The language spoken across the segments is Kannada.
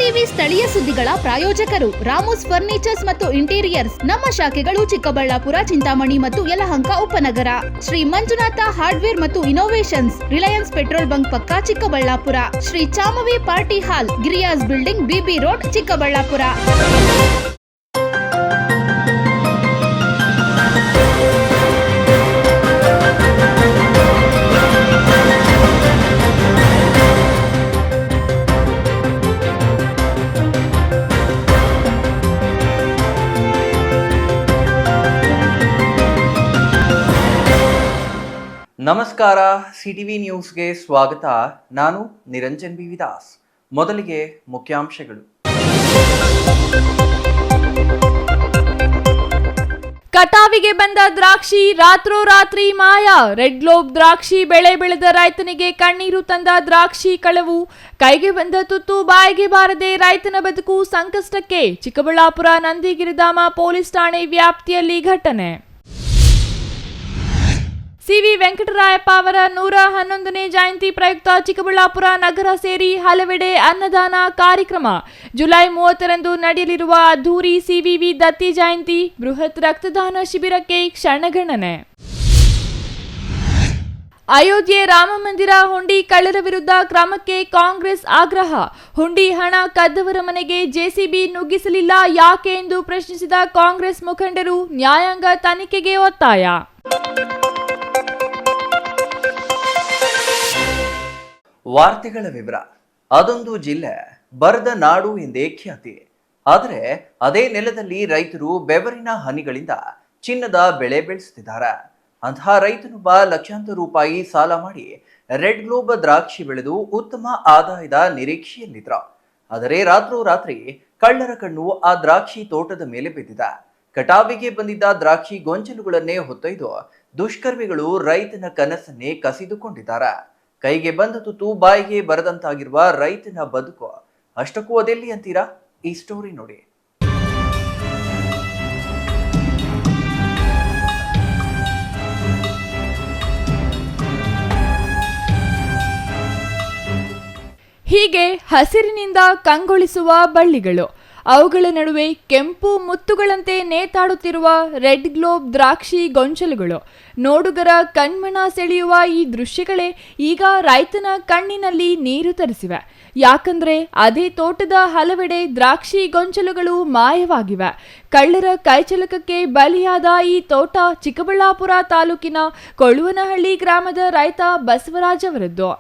ಸಿಟಿವಿ ಸ್ಥಳೀಯ ಸುದ್ದಿಗಳ ಪ್ರಾಯೋಜಕರು ರಾಮೋಸ್ ಫರ್ನಿಚರ್ಸ್ ಮತ್ತು ಇಂಟೀರಿಯರ್ಸ್. ನಮ್ಮ ಶಾಖೆಗಳು ಚಿಕ್ಕಬಳ್ಳಾಪುರ, ಚಿಂತಾಮಣಿ ಮತ್ತು ಯಲಹಂಕ ಉಪನಗರ. ಶ್ರೀ ಮಂಜುನಾಥ ಹಾರ್ಡ್ವೇರ್ ಮತ್ತು ಇನೋವೇಷನ್ಸ್, ರಿಲಯನ್ಸ್ ಪೆಟ್ರೋಲ್ ಬಂಕ್ ಪಕ್ಕ Chikkaballapur. Shri Chamavi party hall, Giriyas building, BB road, Chikkaballapur. ನಮಸ್ಕಾರ, ಸಿಟಿವಿ ನ್ಯೂಸ್ಗೆ ಸ್ವಾಗತ. ನಾನು ನಿರಂಜನ್ ಬಿ ವಿದಾಸ್. ಮೊದಲಿಗೆ ಮುಖ್ಯಾಂಶಗಳು. ಕಟಾವಿಗೆ ಬಂದ ದ್ರಾಕ್ಷಿ ರಾತ್ರೋರಾತ್ರಿ ಮಾಯ. ರೆಡ್ ಗ್ಲೋಬ್ ದ್ರಾಕ್ಷಿ ಬೆಳೆ ಬೆಳೆದ ರೈತನಿಗೆ ಕಣ್ಣೀರು ತಂದ ದ್ರಾಕ್ಷಿ ಕಳವು. ಕೈಗೆ ಬಂದ ತುತ್ತು ಬಾಯಿಗೆ ಬಾರದೆ ರೈತನ ಬದುಕು ಸಂಕಷ್ಟಕ್ಕೆ. ಚಿಕ್ಕಬಳ್ಳಾಪುರ ನಂದಿಗಿರಿಧಾಮ ಪೊಲೀಸ್ ಠಾಣೆ ವ್ಯಾಪ್ತಿಯಲ್ಲಿ ಘಟನೆ. ಸಿವಿ ವೆಂಕಟರಾಯಪ್ಪ ಅವರ 111ನೇ ಜಯಂತಿ ಪ್ರಯುಕ್ತ ಚಿಕ್ಕಬಳ್ಳಾಪುರ ನಗರ ಸೇರಿ ಹಲವೆಡೆ ಅನ್ನದಾನ ಕಾರ್ಯಕ್ರಮ. ಜುಲೈ 30ರಂದು ನಡೆಯಲಿರುವ ಅದ್ದೂರಿ ಸಿವಿವಿ ದತ್ತಿ ಜಯಂತಿ ಬೃಹತ್ ರಕ್ತದಾನ ಶಿಬಿರಕ್ಕೆ ಕ್ಷಣಗಣನೆ. ಅಯೋಧ್ಯೆ ರಾಮ ಮಂದಿರ ಹುಂಡಿ ಕಳ್ಳರ ವಿರುದ್ಧ ಕ್ರಮಕ್ಕೆ ಕಾಂಗ್ರೆಸ್ ಆಗ್ರಹ. ಹುಂಡಿ ಹಣ ಕದ್ದವರ ಮನೆಗೆ ಜೆಸಿಬಿ ನುಗ್ಗಿಸಲಿಲ್ಲ ಯಾಕೆ ಎಂದು ಪ್ರಶ್ನಿಸಿದ ಕಾಂಗ್ರೆಸ್ ಮುಖಂಡರು. ನ್ಯಾಯಾಂಗ ತನಿಖೆಗೆ ಒತ್ತಾಯ. ವಾರ್ತೆಗಳ ವಿವರ. ಅದೊಂದು ಜಿಲ್ಲೆ, ಬರದ ನಾಡು ಎಂದೇ ಖ್ಯಾತಿ. ಆದರೆ ಅದೇ ನೆಲದಲ್ಲಿ ರೈತರು ಬೆವರಿನ ಹನಿಗಳಿಂದ ಚಿನ್ನದ ಬೆಳೆ ಬೆಳೆಸುತ್ತಿದ್ದಾರೆ. ಅಂತಹ ರೈತನೊಬ್ಬ ಲಕ್ಷಾಂತರ ರೂಪಾಯಿ ಸಾಲ ಮಾಡಿ ರೆಡ್ ಗ್ಲೋಬ್ ದ್ರಾಕ್ಷಿ ಬೆಳೆದು ಉತ್ತಮ ಆದಾಯದ ನಿರೀಕ್ಷೆಯಲ್ಲಿದ್ದರು. ಆದರೆ ರಾತ್ರೋರಾತ್ರಿ ಕಳ್ಳರ ಕಣ್ಣು ಆ ದ್ರಾಕ್ಷಿ ತೋಟದ ಮೇಲೆ ಬಿದ್ದಿದೆ. ಕಟಾವಿಗೆ ಬಂದಿದ್ದ ದ್ರಾಕ್ಷಿ ಗೊಂಚಲುಗಳನ್ನೇ ಹೊತ್ತೊಯ್ದು ದುಷ್ಕರ್ಮಿಗಳು ರೈತನ ಕನಸನ್ನೇ ಕಸಿದುಕೊಂಡಿದ್ದಾರೆ. ಕೈಗೆ ಬಂದ ತುತ್ತು ಬಾಯಿಗೆ ಬರದಂತಾಗಿರುವ ರೈತನ ಬದುಕು ಅಷ್ಟಕ್ಕೂ ಅದೆಲ್ಲಿ ಅಂತೀರಾ? ಈ ಸ್ಟೋರಿ ನೋಡಿ. ಹೀಗೆ ಹಸಿರಿನಿಂದ ಕಂಗೊಳಿಸುವ ಬಳ್ಳಿಗಳು, ಅವುಗಳ ನಡುವೆ ಕೆಂಪು ಮುತ್ತುಗಳಂತೆ ನೇತಾಡುತ್ತಿರುವ ರೆಡ್ ಗ್ಲೋಬ್ ದ್ರಾಕ್ಷಿ ಗೊಂಚಲುಗಳು, ನೋಡುಗರ ಕಣ್ಮನ ಸೆಳೆಯುವ ಈ ದೃಶ್ಯಗಳೇ ಈಗ ರೈತನ ಕಣ್ಣಿನಲ್ಲಿ ನೀರು ತರಿಸಿವೆ. ಯಾಕಂದ್ರೆ ಅದೇ ತೋಟದ ಹಲವೆಡೆ ದ್ರಾಕ್ಷಿ ಗೊಂಚಲುಗಳು ಮಾಯವಾಗಿವೆ. ಕಳ್ಳರ ಕೈಚಳಕಕ್ಕೆ ಬಲಿಯಾದ ಈ ತೋಟ ಚಿಕ್ಕಬಳ್ಳಾಪುರ ತಾಲೂಕಿನ ಕೊಳ್ಳುವನಹಳ್ಳಿ ಗ್ರಾಮದ ರೈತ ಬಸವರಾಜ್ ಅವರದ್ದು.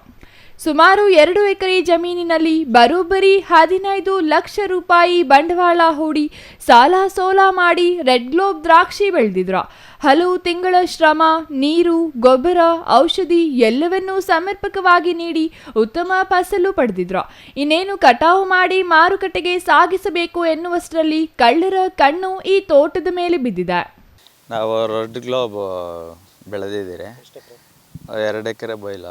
ಸುಮಾರು 2 ಎಕರೆ ಜಮೀನಿನಲ್ಲಿ ಬರೋಬ್ಬರಿ 15 ಲಕ್ಷ ರೂಪಾಯಿ ಬಂಡವಾಳ ಹೂಡಿ ಸಾಲ ಸೋಲ ಮಾಡಿ ರೆಡ್ ಗ್ಲೋಬ್ ದ್ರಾಕ್ಷಿ ಬೆಳೆದಿದ್ರು. ಹಲವು ತಿಂಗಳ ಶ್ರಮ, ನೀರು, ಗೊಬ್ಬರ, ಔಷಧಿ ಎಲ್ಲವನ್ನೂ ಸಮರ್ಪಕವಾಗಿ ನೀಡಿ ಉತ್ತಮ ಫಸಲು ಪಡೆದಿದ್ರು. ಇನ್ನೇನು ಕಟಾವು ಮಾಡಿ ಮಾರುಕಟ್ಟೆಗೆ ಸಾಗಿಸಬೇಕು ಎನ್ನುವಷ್ಟರಲ್ಲಿ ಕಳ್ಳರ ಕಣ್ಣು ಈ ತೋಟದ ಮೇಲೆ ಬಿದ್ದಿದೆ. ನಾವು ರೆಡ್ ಗ್ಲೋಬ್ ಬೆಳೆದಿದ್ದೀರಿ, 2 ಎಕರೆ ಬೈಲ.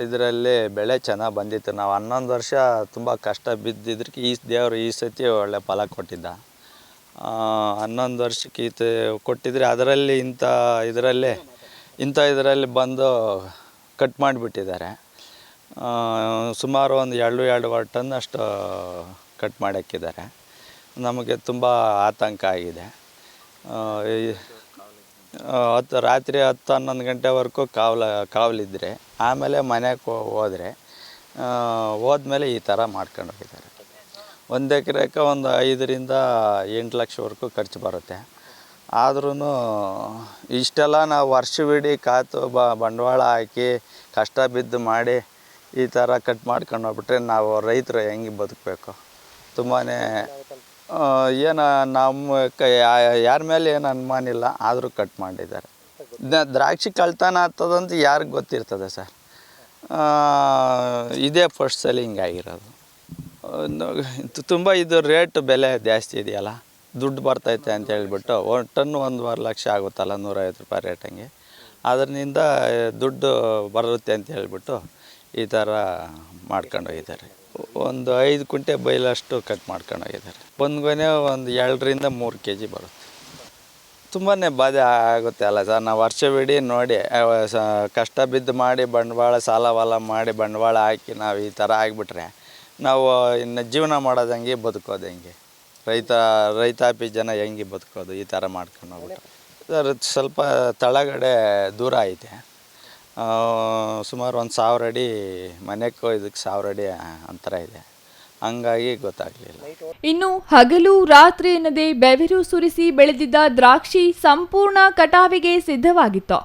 ಇದರಲ್ಲಿ ಬೆಳೆ ಚೆನ್ನಾಗಿ ಬಂದಿತ್ತು. ನಾವು 11 ವರ್ಷ ತುಂಬ ಕಷ್ಟ ಬಿದ್ದಿದ್ದಕ್ಕೆ ಈ ದೇವರು ಈ ಸತಿ ಒಳ್ಳೆ ಫಲ ಕೊಟ್ಟಿದ್ದ. 11 ವರ್ಷಕ್ಕೆ ಕೊಟ್ಟಿದ್ರೆ ಅದರಲ್ಲಿ ಇದರಲ್ಲಿ ಬಂದು ಕಟ್ ಮಾಡಿಬಿಟ್ಟಿದ್ದಾರೆ. ಸುಮಾರು ಒಂದು 2.5 ಟನ್ ಅಷ್ಟು ಕಟ್ ಮಾಡಿ ಹಾಕಿದ್ದಾರೆ. ನಮಗೆ ತುಂಬ ಆತಂಕ ಆಗಿದೆ. ರಾತ್ರಿ 10-11 ಗಂಟೆವರೆಗೂ ಕಾವಲಿದ್ದರೆ ಆಮೇಲೆ ಮನೆಗೆ ಹೋದ್ಮೇಲೆ ಈ ಥರ ಮಾಡ್ಕೊಂಡು ಹೋಗಿದ್ದಾರೆ. 1 ಎಕರೆಗೆ ಒಂದು 5ರಿಂದ 8 ಲಕ್ಷವರೆಗೂ ಖರ್ಚು ಬರುತ್ತೆ. ಆದ್ರೂ ಇಷ್ಟೆಲ್ಲ ನಾವು ವರ್ಷವಿಡೀ ಕಾತು ಬಂಡವಾಳ ಹಾಕಿ ಕಷ್ಟ ಬಿದ್ದು ಮಾಡಿ ಈ ಥರ ಕಟ್ ಮಾಡ್ಕೊಂಡು ಹೋಗ್ಬಿಟ್ರೆ ನಾವು ರೈತರು ಹೆಂಗೆ ಬದುಕಬೇಕು? ತುಂಬಾ ಏನು ನಮ್ಮ ಯಾರ ಮೇಲೆ ಏನು ಅನುಮಾನ ಇಲ್ಲ, ಆದರೂ ಕಟ್ ಮಾಡಿದ್ದಾರೆ. ದ್ರಾಕ್ಷಿ ಕಳ್ತನ ಆಗ್ತದಂತ ಯಾರಿಗೆ ಗೊತ್ತಿರ್ತದೆ ಸರ್? ಇದೇ ಫಸ್ಟ್ ಸಲ ಹಿಂಗಾಗಿರೋದು. ತುಂಬ ಇದು ರೇಟ್ ಬೆಲೆ ಜಾಸ್ತಿ ಇದೆಯಲ್ಲ, ದುಡ್ಡು ಬರ್ತೈತೆ ಅಂತ ಹೇಳ್ಬಿಟ್ಟು 1 ಟನ್ 1.5 ಲಕ್ಷ ಆಗುತ್ತಲ್ಲ, 150 ರೂಪಾಯಿ ರೇಟಂಗೆ. ಅದರಿಂದ ದುಡ್ಡು ಬರುತ್ತೆ ಅಂತ ಹೇಳ್ಬಿಟ್ಟು ಈ ಥರ ಮಾಡ್ಕೊಂಡು ಹೋಗಿದ್ದಾರೆ. ಒಂದು 5 ಕುಂಟೆ ಬೈಲಷ್ಟು ಕಟ್ ಮಾಡ್ಕೊಂಡು ಹೋಗಿದ್ದಾರೆ. ಒಂದು ಗೊನೆ ಒಂದು 2ರಿಂದ 3 kg ಬರುತ್ತೆ. ತುಂಬಾ ಬಾಧೆ ಆಗುತ್ತೆ ಅಲ್ಲ ಸರ್. ನಾವು ವರ್ಷವಿಡೀ ನೋಡಿ ಕಷ್ಟ ಬಿದ್ದು ಮಾಡಿ ಬಂಡವಾಳ ಸಾಲ ಮಾಡಿ ಬಂಡವಾಳ ಹಾಕಿ ನಾವು ಈ ಥರ ಆಗಿಬಿಟ್ರೆ ನಾವು ಇನ್ನು ಜೀವನ ಮಾಡೋದು ಹೆಂಗೆ, ಬದುಕೋದು ಹೆಂಗೆ, ರೈತಾಪಿ ಜನ ಹೆಂಗೆ ಬದುಕೋದು, ಈ ಥರ ಮಾಡ್ಕೊಂಡು ಹೋಗ್ಬಿಟ್ಟು ಸರ್. ಸ್ವಲ್ಪ ತಳಗಡೆ ದೂರ ಐತೆ, ಸುಮಾರು 1000 ಅಡಿ ಮನೆಗೂ ಇದಕ್ಕೆ 1000 ಅಡಿ ಅಂತರ ಇದೆ, ಹಂಗಾಗಿ ಗೊತ್ತಾಗಲಿಲ್ಲ. ಇನ್ನು ಹಗಲು ರಾತ್ರಿ ಎನ್ನದೆ ಬೆವರು ಸುರಿಸಿ ಬೆಳೆದಿದ್ದ ದ್ರಾಕ್ಷಿ ಸಂಪೂರ್ಣ ಕಟಾವಿಗೆ ಸಿದ್ಧವಾಗಿತ್ತು.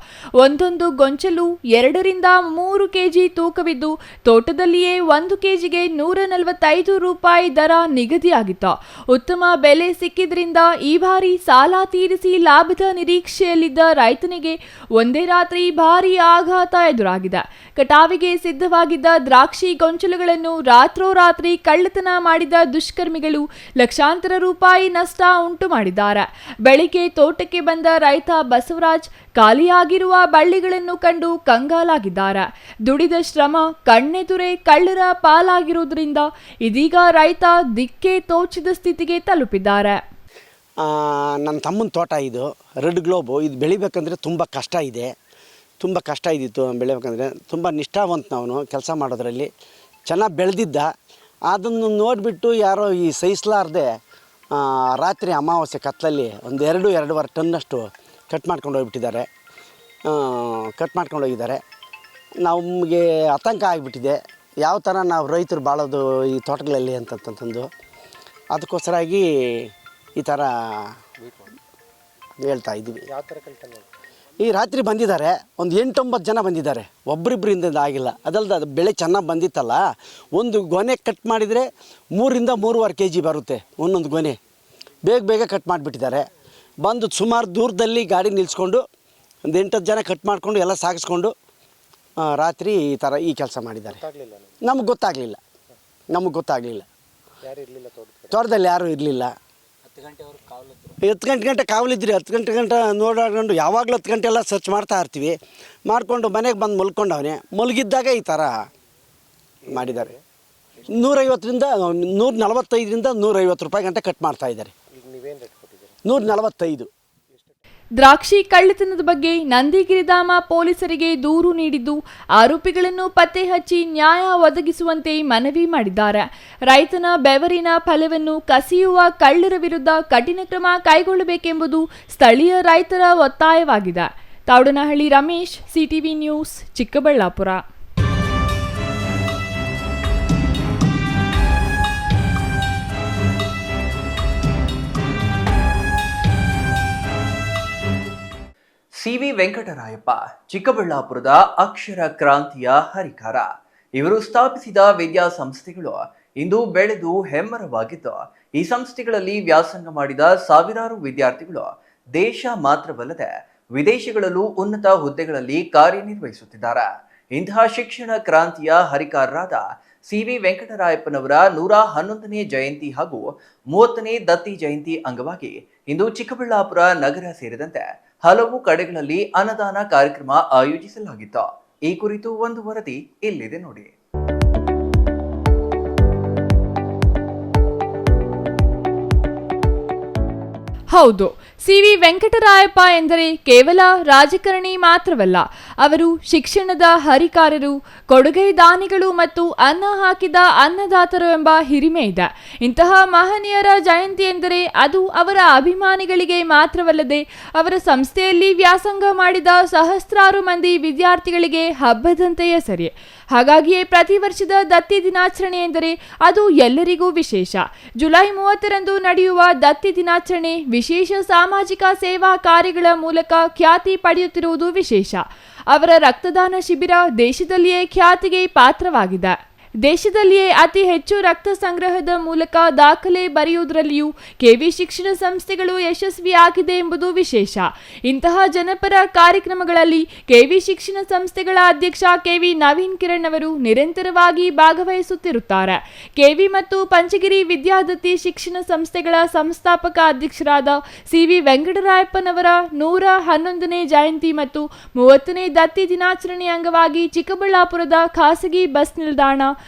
ಒಂದೊಂದು ಗೊಂಚಲು 2 ರಿಂದ 3 ಕೆಜಿ ತೂಕವಿದ್ದು ತೋಟದಲ್ಲಿಯೇ 1 ಕೆಜಿಗೆ 145 ರೂಪಾಯಿ ದರ ನಿಗದಿಯಾಗಿತ್ತು. ಉತ್ತಮ ಬೆಲೆ ಸಿಕ್ಕಿದ್ರಿಂದ ಈ ಬಾರಿ ಸಾಲ ತೀರಿಸಿ ಲಾಭದ ನಿರೀಕ್ಷೆಯಲ್ಲಿದ್ದ ರೈತನಿಗೆ ಒಂದೇ ರಾತ್ರಿ ಭಾರೀ ಆಘಾತ ಎದುರಾಗಿದೆ. ಕಟಾವಿಗೆ ಸಿದ್ಧವಾಗಿದ್ದ ದ್ರಾಕ್ಷಿ ಗೊಂಚಲುಗಳನ್ನು ರಾತ್ರೋರಾತ್ರಿ ಕಳ್ಳತನ ಮಾಡಿದ ದುಷ್ಕರ್ಮಿಗಳು ಲಕ್ಷಾಂತರ ರೂಪಾಯಿ ನಷ್ಟ ಉಂಟು ಮಾಡಿದ್ದಾರೆ. ಬೆಳಿಗ್ಗೆ ತೋಟಕ್ಕೆ ಬಂದ ರೈತ ಬಸವರಾಜ್ ಖಾಲಿಯಾಗಿರುವ ಬಳ್ಳಿಗಳನ್ನು ಕಂಡು ಕಂಗಾಲಾಗಿದ್ದಾರೆ. ದುಡಿದ ಶ್ರಮ ಕಣ್ಣೆದುರೆ ಕಳ್ಳರ ಪಾಲಾಗಿರುವುದರಿಂದ ಇದೀಗ ರೈತ ದಿಕ್ಕೆ ತೋಚದ ಸ್ಥಿತಿಗೆ ತಲುಪಿದ್ದಾರೆ. ನನ್ನ ತಮ್ಮನ ತೋಟ ಇದು ರೆಡ್ ಗ್ಲೋಬು. ಇದು ಬೆಳಿಬೇಕಂದ್ರೆ ತುಂಬ ಕಷ್ಟ ಇದ್ದಿತ್ತು ಬೆಳಿಬೇಕಂದ್ರೆ. ತುಂಬ ನಿಷ್ಠಾವಂತನವನು ಕೆಲಸ ಮಾಡೋದ್ರಲ್ಲಿ, ಚೆನ್ನಾಗಿ ಬೆಳೆದಿದ್ದ. ಅದನ್ನು ನೋಡಿಬಿಟ್ಟು ಯಾರೋ ಈ ಸಹಿಸಲಾರ್ದೆ ರಾತ್ರಿ ಅಮಾವಾಸ್ಯೆ ಕತ್ತಲಲ್ಲಿ ಒಂದು 2-2.5 ಟನ್ನಷ್ಟು ಕಟ್ ಮಾಡ್ಕೊಂಡು ಹೋಗಿದ್ದಾರೆ. ನಮಗೆ ಆತಂಕ ಆಗಿಬಿಟ್ಟಿದೆ, ಯಾವ ಥರ ನಾವು ರೈತರು ಬಾಳೋದು ಈ ತೋಟಗಳಲ್ಲಿ ಅಂತಂದು. ಅದಕ್ಕೋಸ್ಕರಾಗಿ ಈ ಥರ ಹೇಳ್ತಾ ಇದ್ದೀವಿ. ಯಾವ ಥರ ಈ ರಾತ್ರಿ ಬಂದಿದ್ದಾರೆ, ಒಂದು 8-9 ಜನ ಬಂದಿದ್ದಾರೆ, ಒಬ್ಬರಿಬ್ಬರಿಂದ ಆಗಿಲ್ಲ. ಅದಲ್ಲದೆ ಅದು ಬೆಳೆ ಚೆನ್ನಾಗಿ ಬಂದಿತ್ತಲ್ಲ, ಒಂದು ಗೊನೆ ಕಟ್ ಮಾಡಿದರೆ 3 ರಿಂದ 3.5 ಕೆಜಿ ಬರುತ್ತೆ ಒಂದೊಂದು ಗೊನೆ. ಬೇಗ ಕಟ್ ಮಾಡಿಬಿಟ್ಟಿದ್ದಾರೆ. ಬಂದು ಸುಮಾರು ದೂರದಲ್ಲಿ ಗಾಡಿ ನಿಲ್ಲಿಸ್ಕೊಂಡು ಒಂದು 8-10 ಜನ ಕಟ್ ಮಾಡಿಕೊಂಡು ಎಲ್ಲ ಸಾಗಿಸ್ಕೊಂಡು ರಾತ್ರಿ ಈ ಕೆಲಸ ಮಾಡಿದ್ದಾರೆ. ನಮಗೆ ಗೊತ್ತಾಗಲಿಲ್ಲ. ತೋಟದಲ್ಲಿ ಯಾರೂ ಇರಲಿಲ್ಲ. 10 ಗಂಟೆ ಕಾವಲಿದ್ರಿ. 10 ಗಂಟೆ ನೋಡ್ಕೊಂಡು ಯಾವಾಗಲೂ 10 ಗಂಟೆ ಎಲ್ಲ ಸರ್ಚ್ ಮಾಡ್ತಾ ಇರ್ತೀವಿ. ಮಾಡಿಕೊಂಡು ಮನೆಗೆ ಬಂದು ಮಲ್ಕೊಂಡವನೇ. ಮಲಗಿದ್ದಾಗ ಈ ಥರ ಮಾಡಿದ್ದಾರೆ. 145ರಿಂದ 150 ರೂಪಾಯಿ ಗಂಟೆ ಕಟ್ ಮಾಡ್ತಾ ಇದ್ದಾರೆ. 145. ದ್ರಾಕ್ಷಿ ಕಳ್ಳತನದ ಬಗ್ಗೆ ನಂದಿಗಿರಿಧಾಮ ಪೊಲೀಸರಿಗೆ ದೂರು ನೀಡಿದ್ದು ಆರೋಪಿಗಳನ್ನು ಪತ್ತೆ ಹಚ್ಚಿ ನ್ಯಾಯ ಒದಗಿಸುವಂತೆ ಮನವಿ ಮಾಡಿದ್ದಾರೆ. ರೈತನ ಬೆವರಿನ ಫಲವನ್ನು ಕಸಿಯುವ ಕಳ್ಳರ ವಿರುದ್ಧ ಕಠಿಣ ಕ್ರಮ ಕೈಗೊಳ್ಳಬೇಕೆಂಬುದು ಸ್ಥಳೀಯ ರೈತರ ಒತ್ತಾಯವಾಗಿದೆ. Tavadanahalli Ramesh, CTV news, Chikkaballapur. C V. Venkatarayappa ಚಿಕ್ಕಬಳ್ಳಾಪುರದ ಅಕ್ಷರ ಕ್ರಾಂತಿಯ ಹರಿಕಾರ. ಇವರು ಸ್ಥಾಪಿಸಿದ ವಿದ್ಯಾಸಂಸ್ಥೆಗಳು ಇಂದು ಬೆಳೆದು ಹೆಮ್ಮರವಾಗಿದ್ದು, ಈ ಸಂಸ್ಥೆಗಳಲ್ಲಿ ವ್ಯಾಸಂಗ ಮಾಡಿದ ಸಾವಿರಾರು ವಿದ್ಯಾರ್ಥಿಗಳು ದೇಶ ಮಾತ್ರವಲ್ಲದೆ ವಿದೇಶಗಳಲ್ಲೂ ಉನ್ನತ ಹುದ್ದೆಗಳಲ್ಲಿ ಕಾರ್ಯನಿರ್ವಹಿಸುತ್ತಿದ್ದಾರೆ. ಇಂತಹ ಶಿಕ್ಷಣ ಕ್ರಾಂತಿಯ ಹರಿಕಾರರಾದ ಸಿ.ವಿ. ವೆಂಕಟರಾಯಪ್ಪನವರ 111ನೇ ಜಯಂತಿ ಹಾಗೂ 30ನೇ ದತ್ತಿ ಜಯಂತಿ ಅಂಗವಾಗಿ ಇಂದು ಚಿಕ್ಕಬಳ್ಳಾಪುರ ನಗರ ಸೇರಿದಂತೆ ಹಲವು ಕಡೆಗಳಲ್ಲಿ ಅನ್ನದಾನ ಕಾರ್ಯಕ್ರಮ ಆಯೋಜಿಸಲಾಗಿತ್ತು. ಈ ಕುರಿತು ಒಂದು ವರದಿ ಇಲ್ಲಿದೆ ನೋಡಿ. ಹೌದು, ಸಿ.ವಿ. ವೆಂಕಟರಾಯಪ್ಪ ಎಂದರೆ ಕೇವಲ ರಾಜಕಾರಣಿ ಮಾತ್ರವಲ್ಲ, ಅವರು ಶಿಕ್ಷಣದ ಹರಿಕಾರರು, ಕೊಡುಗೈ ದಾನಿಗಳು ಮತ್ತು ಅನ್ನ ಹಾಕಿದ ಅನ್ನದಾತರು ಎಂಬ ಹಿರಿಮೆ ಇದೆ. ಇಂತಹ ಮಹನೀಯರ ಜಯಂತಿ ಎಂದರೆ ಅದು ಅವರ ಅಭಿಮಾನಿಗಳಿಗೆ ಮಾತ್ರವಲ್ಲದೆ ಅವರ ಸಂಸ್ಥೆಯಲ್ಲಿ ವ್ಯಾಸಂಗ ಮಾಡಿದ ಸಹಸ್ರಾರು ಮಂದಿ ವಿದ್ಯಾರ್ಥಿಗಳಿಗೆ ಹಬ್ಬದಂತೆಯೇ ಸರಿ. ಹಾಗಾಗಿಯೇ ಪ್ರತಿ ವರ್ಷದ ದತ್ತಿ ದಿನಾಚರಣೆ ಎಂದರೆ ಅದು ಎಲ್ಲರಿಗೂ ವಿಶೇಷ. ಜುಲೈ 30ರಂದು ನಡೆಯುವ ದತ್ತಿ ದಿನಾಚರಣೆ ವಿಶೇಷ ಸಾಮಾಜಿಕ ಸೇವಾ ಕಾರ್ಯಗಳ ಮೂಲಕ ಖ್ಯಾತಿ ಪಡೆಯುತ್ತಿರುವುದು ವಿಶೇಷ. ಅವರ ರಕ್ತದಾನ ಶಿಬಿರ ದೇಶದಲ್ಲಿಯೇ ಖ್ಯಾತಿಗೆ ಪಾತ್ರವಾಗಿದೆ. ದೇಶದಲ್ಲಿಯೇ ಅತಿ ಹೆಚ್ಚು ರಕ್ತ ಸಂಗ್ರಹದ ಮೂಲಕ ದಾಖಲೆ ಬರೆಯುವುದರಲ್ಲಿಯೂ ಕೆವಿ ಶಿಕ್ಷಣ ಸಂಸ್ಥೆಗಳು ಯಶಸ್ವಿಯಾಗಿದೆ ಎಂಬುದು ವಿಶೇಷ. ಇಂತಹ ಜನಪರ ಕಾರ್ಯಕ್ರಮಗಳಲ್ಲಿ ಕೆವಿ ಶಿಕ್ಷಣ ಸಂಸ್ಥೆಗಳ ಅಧ್ಯಕ್ಷ ಕೆವಿ ನವೀನ್ ಕಿರಣ್ ಅವರು ನಿರಂತರವಾಗಿ ಭಾಗವಹಿಸುತ್ತಿರುತ್ತಾರೆ. ಕೆವಿ ಮತ್ತು ಪಂಚಗಿರಿ ವಿದ್ಯಾದತ್ತಿ ಶಿಕ್ಷಣ ಸಂಸ್ಥೆಗಳ ಸಂಸ್ಥಾಪಕ ಅಧ್ಯಕ್ಷರಾದ ಸಿ.ವಿ. ವೆಂಕಟರಾಯಪ್ಪನವರ 111ನೇ ಜಯಂತಿ ಮತ್ತು 30ನೇ ದತ್ತಿ ದಿನಾಚರಣೆ ಅಂಗವಾಗಿ ಚಿಕ್ಕಬಳ್ಳಾಪುರದ ಖಾಸಗಿ ಬಸ್ ನಿಲ್ದಾಣ,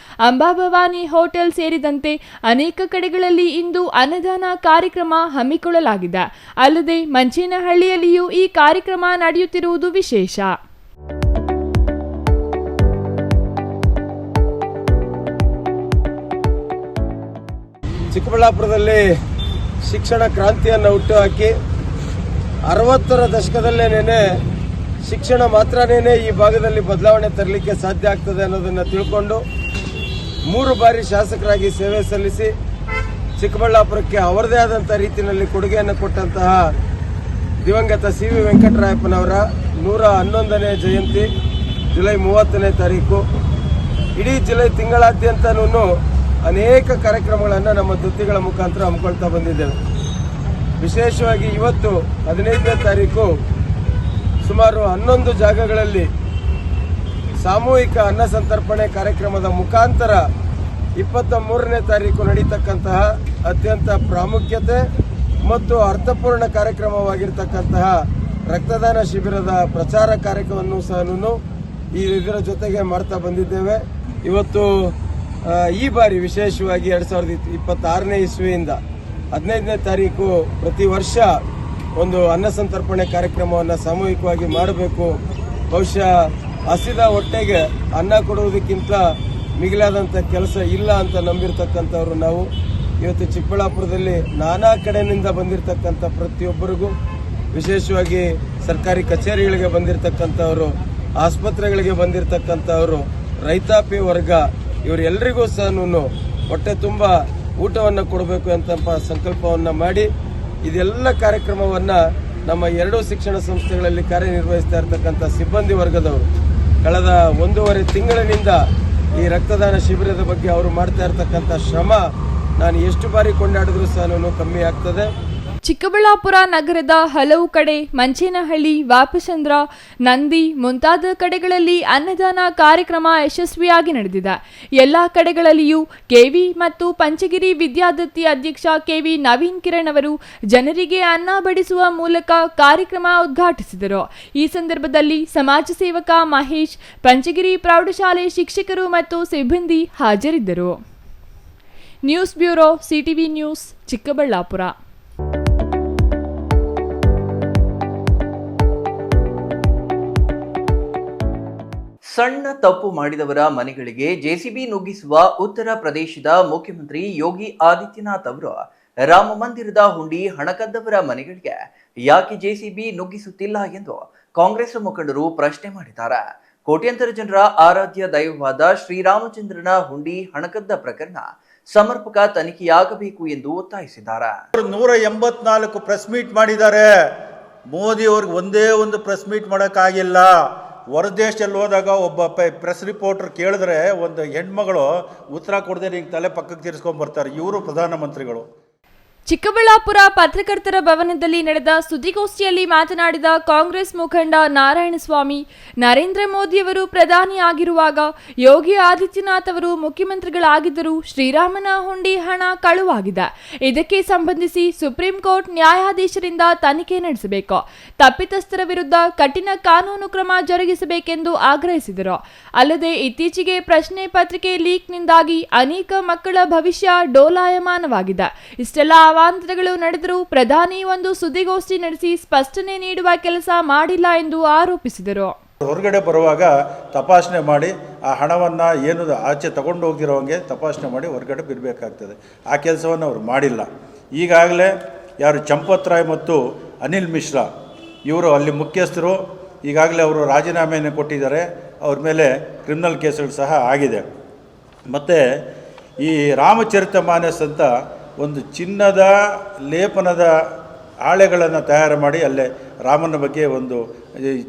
ಅಂಬಾಭವಾನಿ ಹೋಟೆಲ್ ಸೇರಿದಂತೆ ಅನೇಕ ಕಡೆಗಳಲ್ಲಿ ಇಂದು ಅನ್ನದಾನ ಕಾರ್ಯಕ್ರಮ ಹಮ್ಮಿಕೊಳ್ಳಲಾಗಿದೆ. ಅಲ್ಲದೆ ಮಂಚೇನಹಳ್ಳಿಯಲ್ಲಿಯೂ ಈ ಕಾರ್ಯಕ್ರಮ ನಡೆಯುತ್ತಿರುವುದು ವಿಶೇಷ. ಚಿಕ್ಕಬಳ್ಳಾಪುರದಲ್ಲಿ ಶಿಕ್ಷಣ ಕ್ರಾಂತಿಯನ್ನು ಹುಟ್ಟುಹಾಕಿ 60ರ ದಶಕದಲ್ಲೇನೆ ಶಿಕ್ಷಣ ಮಾತ್ರನೇ ಈ ಭಾಗದಲ್ಲಿ ಬದಲಾವಣೆ ತರಲಿಕ್ಕೆ ಸಾಧ್ಯ ಆಗ್ತದೆ ಅನ್ನೋದನ್ನು ತಿಳ್ಕೊಂಡು 3 ಬಾರಿ ಶಾಸಕರಾಗಿ ಸೇವೆ ಸಲ್ಲಿಸಿ ಚಿಕ್ಕಬಳ್ಳಾಪುರಕ್ಕೆ ಅವರದೇ ಆದಂಥ ರೀತಿಯಲ್ಲಿ ಕೊಡುಗೆಯನ್ನು ಕೊಟ್ಟಂತಹ ದಿವಂಗತ ಸಿ ವಿ ವೆಂಕಟರಾಯಪ್ಪನವರ 111ನೇ ಜಯಂತಿ ಜುಲೈ 30ನೇ ತಾರೀಕು. ಇಡೀ ಜುಲೈ ತಿಂಗಳಾದ್ಯಂತನೂ ಅನೇಕ ಕಾರ್ಯಕ್ರಮಗಳನ್ನು ನಮ್ಮ ದತ್ತಿಗಳ ಮುಖಾಂತರ ಹಮ್ಮಿಕೊಳ್ತಾ ಬಂದಿದ್ದೇವೆ. ವಿಶೇಷವಾಗಿ ಇವತ್ತು 15ನೇ ತಾರೀಕು ಸುಮಾರು 11 ಜಾಗಗಳಲ್ಲಿ ಸಾಮೂಹಿಕ ಅನ್ನ ಸಂತರ್ಪಣೆ ಕಾರ್ಯಕ್ರಮದ ಮುಖಾಂತರ 23ನೇ ತಾರೀಕು ನಡೀತಕ್ಕಂತಹ ಅತ್ಯಂತ ಪ್ರಾಮುಖ್ಯತೆ ಮತ್ತು ಅರ್ಥಪೂರ್ಣ ಕಾರ್ಯಕ್ರಮವಾಗಿರ್ತಕ್ಕಂತಹ ರಕ್ತದಾನ ಶಿಬಿರದ ಪ್ರಚಾರ ಕಾರ್ಯಕ್ರಮವನ್ನು ಸಹ ಇದರ ಜೊತೆಗೆ ಮಾಡ್ತಾ ಬಂದಿದ್ದೇವೆ. ಇವತ್ತು ಈ ಬಾರಿ ವಿಶೇಷವಾಗಿ 2026ನೇ ಇಸ್ವಿಯಿಂದ 15ನೇ ತಾರೀಕು ಪ್ರತಿ ವರ್ಷ ಒಂದು ಅನ್ನ ಸಂತರ್ಪಣೆ ಕಾರ್ಯಕ್ರಮವನ್ನು ಸಾಮೂಹಿಕವಾಗಿ ಮಾಡಬೇಕು. ಬಹುಶಃ ಹಸಿದ ಹೊಟ್ಟೆಗೆ ಅನ್ನ ಕೊಡುವುದಕ್ಕಿಂತ ಮಿಗಿಲಾದಂಥ ಕೆಲಸ ಇಲ್ಲ ಅಂತ ನಂಬಿರ್ತಕ್ಕಂಥವ್ರು ನಾವು. ಇವತ್ತು ಚಿಕ್ಕಬಳ್ಳಾಪುರದಲ್ಲಿ ನಾನಾ ಕಡೆಯಿಂದ ಬಂದಿರತಕ್ಕಂಥ ಪ್ರತಿಯೊಬ್ಬರಿಗೂ, ವಿಶೇಷವಾಗಿ ಸರ್ಕಾರಿ ಕಚೇರಿಗಳಿಗೆ ಬಂದಿರತಕ್ಕಂಥವರು, ಆಸ್ಪತ್ರೆಗಳಿಗೆ ಬಂದಿರತಕ್ಕಂಥವರು, ರೈತಾಪಿ ವರ್ಗ, ಇವರೆಲ್ಲರಿಗೂ ಸಹ ಹೊಟ್ಟೆ ತುಂಬ ಊಟವನ್ನು ಕೊಡಬೇಕು ಅಂತ ಸಂಕಲ್ಪವನ್ನು ಮಾಡಿ ಇದೆಲ್ಲ ಕಾರ್ಯಕ್ರಮವನ್ನು ನಮ್ಮ 2 ಶಿಕ್ಷಣ ಸಂಸ್ಥೆಗಳಲ್ಲಿ ಕಾರ್ಯನಿರ್ವಹಿಸ್ತಾ ಇರತಕ್ಕಂಥ ಸಿಬ್ಬಂದಿ ವರ್ಗದವರು ಕಳೆದ 1.5 ತಿಂಗಳಿನಿಂದ ಈ ರಕ್ತದಾನ ಶಿಬಿರದ ಬಗ್ಗೆ ಅವರು ಮಾಡ್ತಾ ಇರತಕ್ಕಂಥ ಶ್ರಮ ನಾನು ಎಷ್ಟು ಬಾರಿ ಕೊಂಡಾಡಿದ್ರೂ ಸಹ ಕಮ್ಮಿ ಆಗ್ತದೆ. ಚಿಕ್ಕಬಳ್ಳಾಪುರ ನಗರದ ಹಲವು ಕಡೆ ಮಂಚೇನಹಳ್ಳಿ, ವಾಪಚಂದ್ರ, ನಂದಿ ಮುಂತಾದ ಕಡೆಗಳಲ್ಲಿ ಅನ್ನದಾನ ಕಾರ್ಯಕ್ರಮ ಯಶಸ್ವಿಯಾಗಿ ನಡೆದಿದೆ. ಎಲ್ಲ ಕಡೆಗಳಲ್ಲಿಯೂ ಕೆವಿ ಮತ್ತು ಪಂಚಗಿರಿ ವಿದ್ಯಾದತ್ತಿ ಅಧ್ಯಕ್ಷ ಕೆವಿ ನವೀನ್ ಕಿರಣ್ ಅವರು ಜನರಿಗೆ ಅನ್ನ ಬಡಿಸುವ ಮೂಲಕ ಕಾರ್ಯಕ್ರಮ ಉದ್ಘಾಟಿಸಿದರು. ಈ ಸಂದರ್ಭದಲ್ಲಿ ಸಮಾಜ ಸೇವಕ ಮಹೇಶ್, ಪಂಚಗಿರಿ ಪ್ರೌಢಶಾಲೆ ಶಿಕ್ಷಕರು ಮತ್ತು ಸಿಬ್ಬಂದಿ ಹಾಜರಿದ್ದರು. News bureau, CTV news, Chikkaballapur. ಸಣ್ಣ ತಪ್ಪು ಮಾಡಿದವರ ಮನೆಗಳಿಗೆ ಜೆಸಿಬಿ ನುಗ್ಗಿಸುವ ಉತ್ತರ ಪ್ರದೇಶದ ಮುಖ್ಯಮಂತ್ರಿ ಯೋಗಿ ಆದಿತ್ಯನಾಥ್ ಅವರು ರಾಮ ಮಂದಿರದ ಹುಂಡಿ ಹಣ ಕದ್ದವರ ಮನೆಗಳಿಗೆ ಯಾಕೆ ಜೆಸಿಬಿ ನುಗ್ಗಿಸುತ್ತಿಲ್ಲ ಎಂದು ಕಾಂಗ್ರೆಸ್ ಮುಖಂಡರು ಪ್ರಶ್ನೆ ಮಾಡಿದ್ದಾರೆ. ಕೋಟ್ಯಾಂತರ ಜನರ ಆರಾಧ್ಯ ದೈವವಾದ ಶ್ರೀರಾಮಚಂದ್ರನ ಹುಂಡಿ ಹಣಕದ್ದ ಪ್ರಕರಣ ಸಮರ್ಪಕ ತನಿಖೆಯಾಗಬೇಕು ಎಂದು ಒತ್ತಾಯಿಸಿದ್ದಾರೆ. 184 ಪ್ರೆಸ್ ಮೀಟ್ ಮಾಡಿದ್ದಾರೆ. ಮೋದಿ ಅವ್ರಿಗೆ ಒಂದೇ ಒಂದು ಪ್ರೆಸ್ ಮೀಟ್ ಮಾಡೋಕ್ಕಾಗಿಲ್ಲ. ಹೊರದೇಶದಲ್ಲಿ ಹೋದಾಗ ಒಬ್ಬ ಪ್ರೆಸ್ ರಿಪೋರ್ಟರ್ ಕೇಳಿದ್ರೆ ಒಂದು ಹೆಣ್ಮಗಳು ಉತ್ತರ ಕೊಡದೆ ನಿಂಗೆ ತಲೆ ಪಕ್ಕಕ್ಕೆ ತಿರ್ಸ್ಕೊಂಡ್ಬರ್ತಾರೆ. ಇವರು ಪ್ರಧಾನಮಂತ್ರಿಗಳು. ಚಿಕ್ಕಬಳ್ಳಾಪುರ ಪತ್ರಕರ್ತರ ಭವನದಲ್ಲಿ ನಡೆದ ಸುದ್ದಿಗೋಷ್ಠಿಯಲ್ಲಿ ಮಾತನಾಡಿದ ಕಾಂಗ್ರೆಸ್ ಮುಖಂಡ ನಾರಾಯಣಸ್ವಾಮಿ, ನರೇಂದ್ರ ಮೋದಿಯವರು ಪ್ರಧಾನಿಯಾಗಿರುವಾಗ ಯೋಗಿ ಆದಿತ್ಯನಾಥ್ ಅವರು ಮುಖ್ಯಮಂತ್ರಿಗಳಾಗಿದ್ದರೂ ಶ್ರೀರಾಮನ ಹುಂಡಿ ಹಣ ಕಳುವಾಗಿದೆ. ಇದಕ್ಕೆ ಸಂಬಂಧಿಸಿ ಸುಪ್ರೀಂ ಕೋರ್ಟ್ ನ್ಯಾಯಾಧೀಶರಿಂದ ತನಿಖೆ ನಡೆಸಬೇಕು. ತಪ್ಪಿತಸ್ಥರ ವಿರುದ್ಧ ಕಠಿಣ ಕಾನೂನು ಕ್ರಮ ಜರುಗಿಸಬೇಕೆಂದು ಆಗ್ರಹಿಸಿದರು. ಅಲ್ಲದೆ ಇತ್ತೀಚೆಗೆ ಪ್ರಶ್ನೆ ಪತ್ರಿಕೆ ಲೀಕ್ನಿಂದಾಗಿ ಅನೇಕ ಮಕ್ಕಳ ಭವಿಷ್ಯ ಡೋಲಾಯಮಾನವಾಗಿದೆ. ಇಷ್ಟೆಲ್ಲ ಅವಾಂತರಗಳು ನಡೆದರೂ ಪ್ರಧಾನಿ ಒಂದು ಸುದ್ದಿಗೋಷ್ಠಿ ನಡೆಸಿ ಸ್ಪಷ್ಟನೆ ನೀಡುವ ಕೆಲಸ ಮಾಡಿಲ್ಲ ಎಂದು ಆರೋಪಿಸಿದರು. ಹೊರಗಡೆ ಬರುವಾಗ ತಪಾಸಣೆ ಮಾಡಿ ಆ ಹಣವನ್ನು ಏನು ಆಚೆ ತಗೊಂಡು ಹೋಗಿರೋಂಗೆ ತಪಾಸಣೆ ಮಾಡಿ ಹೊರಗಡೆ ಬಿಡಬೇಕಾಗ್ತದೆ. ಆ ಕೆಲಸವನ್ನು ಅವರು ಮಾಡಿಲ್ಲ. ಈಗಾಗಲೇ ಯಾರು ಚಂಪತ್ ರಾಯ್ ಮತ್ತು ಅನಿಲ್ ಮಿಶ್ರಾ ಇವರು ಅಲ್ಲಿ ಮುಖ್ಯಸ್ಥರು, ಈಗಾಗಲೇ ಅವರು ರಾಜೀನಾಮೆಯನ್ನು ಕೊಟ್ಟಿದ್ದಾರೆ. ಅವ್ರ ಮೇಲೆ ಕ್ರಿಮಿನಲ್ ಕೇಸುಗಳು ಸಹ ಆಗಿದೆ. ಮತ್ತು ಈ ರಾಮಚರಿತ ಮಾನಸ್ ಅಂತ ಒಂದು ಚಿನ್ನದ ಲೇಪನದ ಹಾಳೆಗಳನ್ನು ತಯಾರು ಮಾಡಿ ಅಲ್ಲೇ ರಾಮನ ಬಗ್ಗೆ ಒಂದು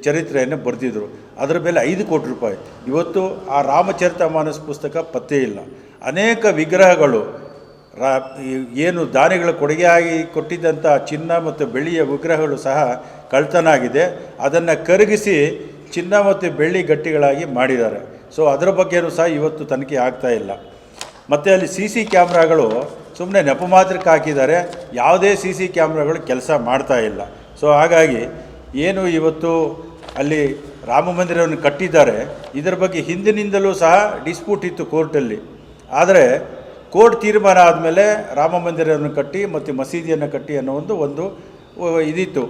ಚರಿತ್ರೆಯನ್ನು ಬರೆದಿದ್ರು. ಅದರ ಬೆಲೆ 5 ಕೋಟಿ ರೂಪಾಯಿ. ಇವತ್ತು ಆ ರಾಮಚರಿತ ಮಾನಸ್ ಪುಸ್ತಕ ಪತ್ತೆ ಇಲ್ಲ. ಅನೇಕ ವಿಗ್ರಹಗಳು ಏನು ದಾನಿಗಳ ಕೊಡುಗೆಯಾಗಿ ಕೊಟ್ಟಿದ್ದಂಥ ಚಿನ್ನ ಮತ್ತು ಬೆಳ್ಳಿಯ ವಿಗ್ರಹಗಳು ಸಹ ಕಳ್ತನ ಆಗಿದೆ. ಅದನ್ನು ಕರಗಿಸಿ ಚಿನ್ನ ಮತ್ತು ಬೆಳ್ಳಿ ಗಟ್ಟಿಗಳಾಗಿ ಮಾಡಿದ್ದಾರೆ. ಸೊ ಅದರ ಬಗ್ಗೆಯೂ ಸಹ ಇವತ್ತು ತನಿಖೆ ಆಗ್ತಾ ಇಲ್ಲ. ಮತ್ತು ಅಲ್ಲಿ CC ಕ್ಯಾಮ್ರಾಗಳು ಸುಮ್ಮನೆ ನೆಪ ಮಾತ್ರಕ್ಕೆ ಹಾಕಿದ್ದಾರೆ. ಯಾವುದೇ CC ಕ್ಯಾಮ್ರಾಗಳು ಕೆಲಸ ಮಾಡ್ತಾ ಇಲ್ಲ. ಸೊ ಹಾಗಾಗಿ ಏನು ಇವತ್ತು ಅಲ್ಲಿ ರಾಮ ಮಂದಿರವನ್ನು ಕಟ್ಟಿದ್ದಾರೆ, ಇದರ ಬಗ್ಗೆ ಹಿಂದಿನಿಂದಲೂ ಸಹ ಡಿಸ್ಪ್ಯೂಟ್ ಇತ್ತು ಕೋರ್ಟಲ್ಲಿ. ಆದರೆ ಕೋರ್ಟ್ ತೀರ್ಮಾನ ಆದಮೇಲೆ ರಾಮ ಮಂದಿರವನ್ನು ಕಟ್ಟಿ ಮತ್ತು ಮಸೀದಿಯನ್ನು ಕಟ್ಟಿ ಅನ್ನೋ ಒಂದು ಇದಿತ್ತು.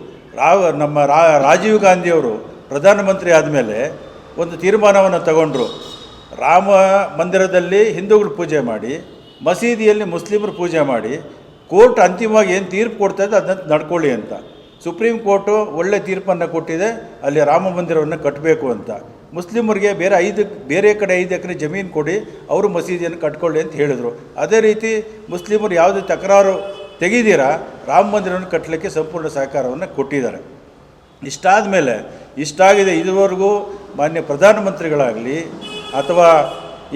ನಮ್ಮ ರಾಜೀವ್ ಗಾಂಧಿಯವರು ಪ್ರಧಾನಮಂತ್ರಿ ಆದಮೇಲೆ ಒಂದು ತೀರ್ಮಾನವನ್ನು ತಗೊಂಡ್ರು. ರಾಮ ಮಂದಿರದಲ್ಲಿ ಹಿಂದೂಗಳು ಪೂಜೆ ಮಾಡಿ ಮಸೀದಿಯಲ್ಲಿ ಮುಸ್ಲಿಮರು ಪೂಜೆ ಮಾಡಿ ಕೋರ್ಟ್ ಅಂತಿಮವಾಗಿ ಏನು ತೀರ್ಪು ಕೊಡ್ತಾ ಇದೆ ಅದನ್ನ ನಡ್ಕೊಳ್ಳಿ ಅಂತ. ಸುಪ್ರೀಂ ಕೋರ್ಟು ಒಳ್ಳೆ ತೀರ್ಪನ್ನು ಕೊಟ್ಟಿದೆ, ಅಲ್ಲಿ ರಾಮ ಮಂದಿರವನ್ನು ಕಟ್ಟಬೇಕು ಅಂತ. ಮುಸ್ಲಿಮರಿಗೆ ಬೇರೆ ಕಡೆ 5 ಎಕರೆ ಜಮೀನು ಕೊಡಿ, ಅವರು ಮಸೀದಿಯನ್ನು ಕಟ್ಕೊಳ್ಳಿ ಅಂತ ಹೇಳಿದರು. ಅದೇ ರೀತಿ ಮುಸ್ಲಿಮರು ಯಾವುದೇ ತಕರಾರು ತೆಗೆದಿರಾ ರಾಮ ಮಂದಿರವನ್ನು ಕಟ್ಟಲಿಕ್ಕೆ ಸಂಪೂರ್ಣ ಸಹಕಾರವನ್ನು ಕೊಟ್ಟಿದ್ದಾರೆ. ಇಷ್ಟಾದ ಮೇಲೆ ಇಷ್ಟಾಗಿದೆ, ಇದುವರೆಗೂ ಮಾನ್ಯ ಪ್ರಧಾನಮಂತ್ರಿಗಳಾಗಲಿ ಅಥವಾ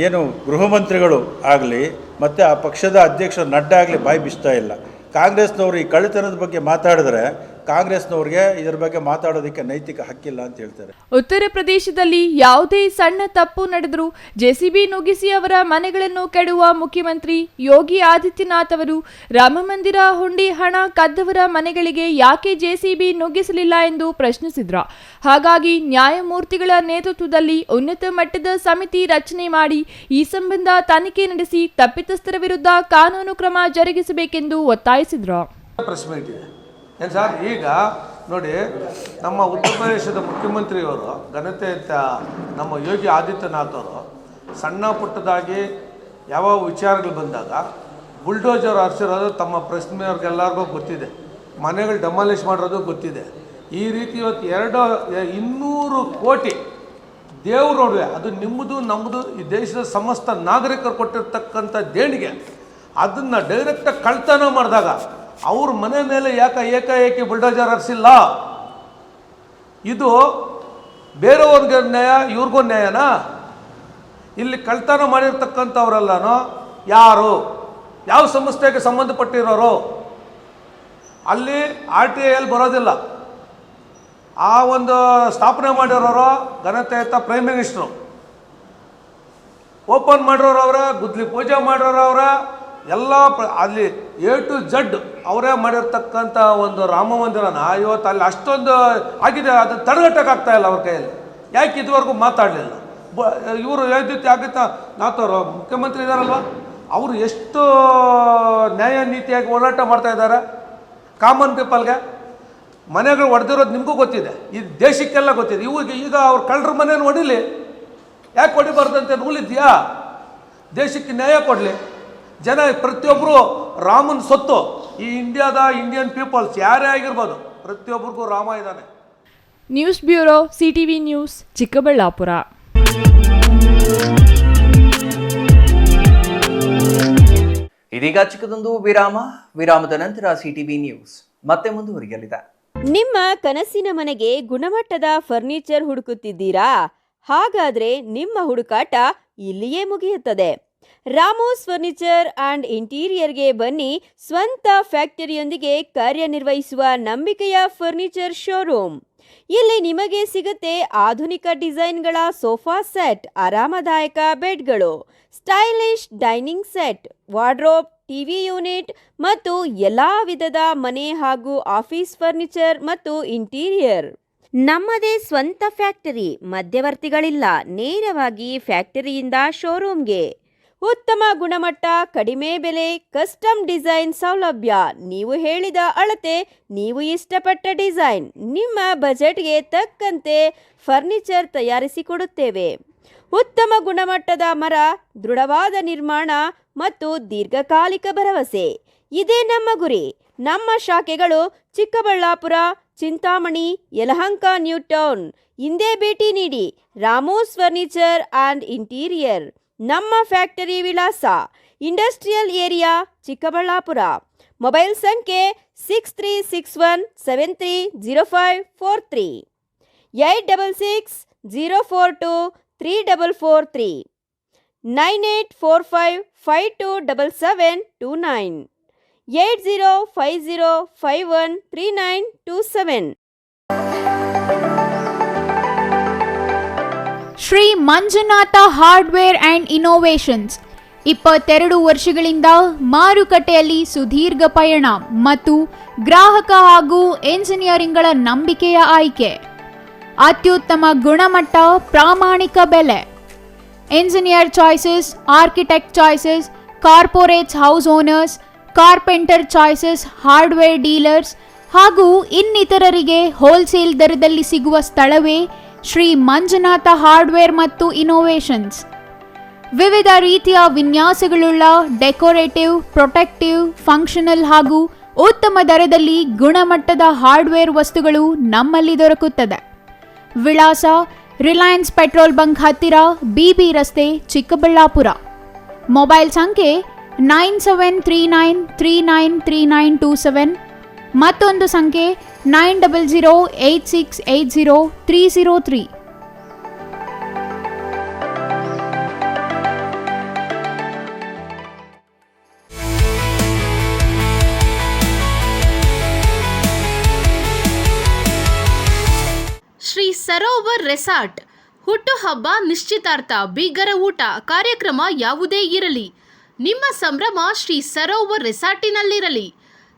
ಏನು ಗೃಹ ಮಂತ್ರಿಗಳು ಆಗಲಿ ಮತ್ತು ಆ ಪಕ್ಷದ ಅಧ್ಯಕ್ಷ ನಡ್ಡಾ ಆಗಲಿ ಬಾಯಿ ಬಿಚ್ತಾ ಇಲ್ಲ. ಕಾಂಗ್ರೆಸ್ನವರು ಈ ಕಳ್ಳತನದ ಬಗ್ಗೆ ಮಾತಾಡಿದ್ರೆ ಕಾಂಗ್ರೆಸ್ನವ್ರಿಗೆ ಇದರ ಬಗ್ಗೆ ಮಾತಾಡೋದಕ್ಕೆ ನೈತಿಕ ಹಕ್ಕಿಲ್ಲ ಅಂತ ಹೇಳ್ತಾರೆ. ಉತ್ತರ ಪ್ರದೇಶದಲ್ಲಿ ಯಾವುದೇ ಸಣ್ಣ ತಪ್ಪು ನಡೆದರೂ ಜೆಸಿಬಿ ನುಗ್ಗಿಸಿ ಅವರ ಮನೆಗಳನ್ನು ಕೆಡುವ ಮುಖ್ಯಮಂತ್ರಿ ಯೋಗಿ ಆದಿತ್ಯನಾಥ್ ಅವರು ರಾಮ ಮಂದಿರ ಹುಂಡಿ ಹಣ ಕದ್ದವರ ಮನೆಗಳಿಗೆ ಯಾಕೆ ಜೆಸಿಬಿ ನುಗ್ಗಿಸಲಿಲ್ಲ ಎಂದು ಪ್ರಶ್ನಿಸಿದ್ರು. ಹಾಗಾಗಿ ನ್ಯಾಯಮೂರ್ತಿಗಳ ನೇತೃತ್ವದಲ್ಲಿ ಉನ್ನತ ಮಟ್ಟದ ಸಮಿತಿ ರಚನೆ ಮಾಡಿ ಈ ಸಂಬಂಧ ತನಿಖೆ ನಡೆಸಿ ತಪ್ಪಿತಸ್ಥರ ವಿರುದ್ಧ ಕಾನೂನು ಕ್ರಮ ಜರುಗಿಸಬೇಕೆಂದು ಒತ್ತಾಯಿಸಿದ್ರು. ಏನು ಸರ್, ಈಗ ನೋಡಿ ನಮ್ಮ ಉತ್ತರ ಪ್ರದೇಶದ ಮುಖ್ಯಮಂತ್ರಿಯವರು ಘನತೆ ಅಂತ ನಮ್ಮ ಯೋಗಿ ಆದಿತ್ಯನಾಥ್ ಅವರು ಸಣ್ಣ ಪುಟ್ಟದಾಗಿ ಯಾವ ವಿಚಾರಗಳು ಬಂದಾಗ ಬುಲ್ಡೋಜರ್ ಹರಿಸಿರೋದು ತಮ್ಮ ಪ್ರೆಸ್ ಮೇಯರ್ಗೆಲ್ಲರಿಗೂ ಗೊತ್ತಿದೆ, ಮನೆಗಳು ಡೆಮಾಲಿಷ್ ಮಾಡಿರೋದು ಗೊತ್ತಿದೆ. ಈ ರೀತಿ ಇವತ್ತು 200 ಕೋಟಿ ದೇವ್ರೊಡವೆ, ಅದು ನಿಮ್ಮದು ನಮ್ಮದು ಈ ದೇಶದ ಸಮಸ್ತ ನಾಗರಿಕರು ಕೊಟ್ಟಿರ್ತಕ್ಕಂಥ ದೇಣಿಗೆ, ಅದನ್ನು ಡೈರೆಕ್ಟಾಗಿ ಕಳ್ತನ ಮಾಡಿದಾಗ ಅವ್ರ ಮನೆ ಮೇಲೆ ಏಕಾಏಕಿ ಬುಲ್ಡೋಜರ್ ಹರಿಸಿಲ್ಲ. ಇದು ಬೇರೆಯವ್ರಿಗೆ ನ್ಯಾಯ, ಇವ್ರಿಗೂ ನ್ಯಾಯನಾ? ಇಲ್ಲಿ ಕಳ್ತನ ಮಾಡಿರ್ತಕ್ಕಂಥವ್ರೆಲ್ಲನೂ ಯಾರು, ಯಾವ ಸಂಸ್ಥೆಗೆ ಸಂಬಂಧಪಟ್ಟಿರೋರು? ಅಲ್ಲಿ RTIL ಬರೋದಿಲ್ಲ. ಆ ಒಂದು ಸ್ಥಾಪನೆ ಮಾಡಿರೋರು ಘನತೆಯುತ ಪ್ರೈಮ್ ಮಿನಿಸ್ಟ್ರು, ಓಪನ್ ಮಾಡಿರೋರು ಅವರ, ಗುದ್ಲಿ ಪೂಜೆ ಮಾಡಿರೋರು ಅವರ, ಎಲ್ಲ ಅಲ್ಲಿ A to Z ಅವರೇ ಮಾಡಿರ್ತಕ್ಕಂಥ ಒಂದು ರಾಮ ಮಂದಿರನ ಇವತ್ತು ಅಲ್ಲಿ ಅಷ್ಟೊಂದು ಆಗಿದೆ, ಅದು ತಡೆಗಟ್ಟಕ್ಕಾಗ್ತಾ ಇಲ್ಲ ಅವ್ರ ಕೈಯಲ್ಲಿ. ಯಾಕೆ ಇದುವರೆಗೂ ಮಾತಾಡಲಿಲ್ಲ? ಇವರು ಆದಿತ್ಯನಾಥ್ ಅವರು ಮುಖ್ಯಮಂತ್ರಿ ಇದ್ದಾರಲ್ವ, ಅವರು ಎಷ್ಟು ನ್ಯಾಯ ನೀತಿಯಾಗಿ ಹೋರಾಟ ಮಾಡ್ತಾ ಇದ್ದಾರೆ. ಕಾಮನ್ ಪೀಪಲ್ಗೆ ಮನೆಗಳು ಹೊಡೆದಿರೋದು ನಿಮಗೂ ಗೊತ್ತಿದೆ, ಈ ದೇಶಕ್ಕೆಲ್ಲ ಗೊತ್ತಿದೆ. ಈಗ ಅವ್ರು ಕಳ್ಳರ ಮನೇನು ಹೊಡಿಲಿ, ಯಾಕೆ ಹೊಡಿಬಾರ್ದಂತೆ ರೂಲ್ ಇದೆಯಾ? ದೇಶಕ್ಕೆ ನ್ಯಾಯ ಕೊಡಲಿ. ಜನ ಪ್ರತಿಯೊಬ್ಬರು ರಾಮನ ಸೊತ್ತು, ಈ ಇಂಡಿಯನ್ ಪೀಪಲ್ಸ್ ಯಾರೇ ಆಗಿರ್ಬೋದು, ಪ್ರತಿಯೊಬ್ಬರಿಗೂ ರಾಮ ಇದ್ದಾನೆ. News bureau, CTV news, Chikkaballapur. ಇದೀಗ ಚಿಕ್ಕದೊಂದು ವಿರಾಮದ ನಂತರ CTV ನ್ಯೂಸ್ ಮತ್ತೆ ಮುಂದುವರಿಯಲಿದೆ. ನಿಮ್ಮ ಕನಸಿನ ಮನೆಗೆ ಗುಣಮಟ್ಟದ ಫರ್ನಿಚರ್ ಹುಡುಕುತ್ತಿದ್ದೀರಾ? ಹಾಗಾದ್ರೆ ನಿಮ್ಮ ಹುಡುಕಾಟ ಇಲ್ಲಿಯೇ ಮುಗಿಯುತ್ತದೆ. ರಾಮೋಸ್ ಫರ್ನಿಚರ್ ಅಂಡ್ ಇಂಟೀರಿಯರ್ಗೆ ಬನ್ನಿ. ಸ್ವಂತ ಫ್ಯಾಕ್ಟರಿಯೊಂದಿಗೆ ಕಾರ್ಯನಿರ್ವಹಿಸುವ ನಂಬಿಕೆಯ ಫರ್ನಿಚರ್ ಶೋರೂಮ್. ಇಲ್ಲಿ ನಿಮಗೆ ಸಿಗುತ್ತೆ ಆಧುನಿಕ ಡಿಸೈನ್ಗಳ ಸೋಫಾ ಸೆಟ್, ಆರಾಮದಾಯಕ ಬೆಡ್ಗಳು, stylish dining set, wardrobe, TV unit ಮತ್ತು ಎಲ್ಲಾ ವಿಧದ ಮನೆ ಹಾಗೂ ಆಫೀಸ್ ಫರ್ನಿಚರ್ ಮತ್ತು ಇಂಟೀರಿಯರ್. ನಮ್ಮದೇ ಸ್ವಂತ ಫ್ಯಾಕ್ಟರಿ, ಮಧ್ಯವರ್ತಿಗಳಿಲ್ಲ. ನೇರವಾಗಿ ಫ್ಯಾಕ್ಟರಿಯಿಂದ ಶೋರೂಮ್ಗೆ. ಉತ್ತಮ ಗುಣಮಟ್ಟ, ಕಡಿಮೆ ಬೆಲೆ, ಕಸ್ಟಮ್ ಡಿಸೈನ್ ಸೌಲಭ್ಯ. ನೀವು ಹೇಳಿದ ಅಳತೆ, ನೀವು ಇಷ್ಟಪಟ್ಟ ಡಿಸೈನ್, ನಿಮ್ಮ ಬಜೆಟ್ಗೆ ತಕ್ಕಂತೆ ಫರ್ನಿಚರ್ ತಯಾರಿಸಿಕೊಡುತ್ತೇವೆ. ಉತ್ತಮ ಗುಣಮಟ್ಟದ ಮರ, ದೃಢವಾದ ನಿರ್ಮಾಣ ಮತ್ತು ದೀರ್ಘಕಾಲಿಕ ಭರವಸೆ, ಇದೇ ನಮ್ಮ ಗುರಿ. ನಮ್ಮ ಶಾಖೆಗಳು ಚಿಕ್ಕಬಳ್ಳಾಪುರ, ಚಿಂತಾಮಣಿ, ಯಲಹಂಕ, ನ್ಯೂ ಟೌನ್. ಹಿಂದೆ ಭೇಟಿ ನೀಡಿ. Ramos furniture and interior. ನಮ್ಮ ಫ್ಯಾಕ್ಟರಿ ವಿಳಾಸ ಇಂಡಸ್ಟ್ರಿಯಲ್ ಏರಿಯಾ, ಚಿಕ್ಕಬಳ್ಳಾಪುರ. ಮೊಬೈಲ್ ಸಂಖ್ಯೆ 6361730543, 8660423443, 9845527729, 8050513927. Shri Manjunatha hardware and innovations 22 ವರ್ಷಗಳಿಂದ ಮಾರುಕಟ್ಟೆಯಲ್ಲಿ ಸುದೀರ್ಘ ಪಯಣ ಮತ್ತು ಗ್ರಾಹಕ ಹಾಗೂ ಎಂಜಿನಿಯರಿಂಗ್ಗಳ ನಂಬಿಕೆಯ ಆಯ್ಕೆ. ಅತ್ಯುತ್ತಮ ಗುಣಮಟ್ಟ, ಪ್ರಾಮಾಣಿಕ ಬೆಲೆ. Engineer choices, architect choices, corporates, house owners, carpenter choices, hardware dealers ಹಾಗೂ ಇನ್ನಿತರರಿಗೆ ಹೋಲ್ಸೇಲ್ ದರದಲ್ಲಿ ಸಿಗುವ ಸ್ಥಳವೇ ಶ್ರೀ ಮಂಜುನಾಥ ಹಾರ್ಡ್ವೇರ್ ಮತ್ತು ಇನೋವೇಷನ್ಸ್. ವಿವಿಧ ರೀತಿಯ ವಿನ್ಯಾಸಗಳುಳ್ಳ ಡೆಕೋರೇಟಿವ್, ಪ್ರೊಟೆಕ್ಟಿವ್, ಫಂಕ್ಷನಲ್ ಹಾಗೂ ಉತ್ತಮ ದರದಲ್ಲಿ ಗುಣಮಟ್ಟದ ಹಾರ್ಡ್ವೇರ್ ವಸ್ತುಗಳು ನಮ್ಮಲ್ಲಿ ದೊರಕುತ್ತದೆ. ವಿಳಾಸ: ರಿಲಯನ್ಸ್ ಪೆಟ್ರೋಲ್ ಬಂಕ್ ಹತ್ತಿರ, BB ರಸ್ತೆ, ಚಿಕ್ಕಬಳ್ಳಾಪುರ. ಮೊಬೈಲ್ ಸಂಖ್ಯೆ 9739393927, ಮತ್ತೊಂದು ಸಂಖ್ಯೆ 9008680303. ಶ್ರೀ ಸರೋವರ್ ರೆಸಾರ್ಟ್ ಹುಟ್ಟುಹಬ್ಬ, ನಿಶ್ಚಿತಾರ್ಥ, ಬೀಗರ ಊಟ, ಕಾರ್ಯಕ್ರಮ ಯಾವುದೇ ಇರಲಿ, ನಿಮ್ಮ ಸಂಭ್ರಮ ಶ್ರೀ ಸರೋವರ್ ರೆಸಾರ್ಟಿನಲ್ಲಿರಲಿ.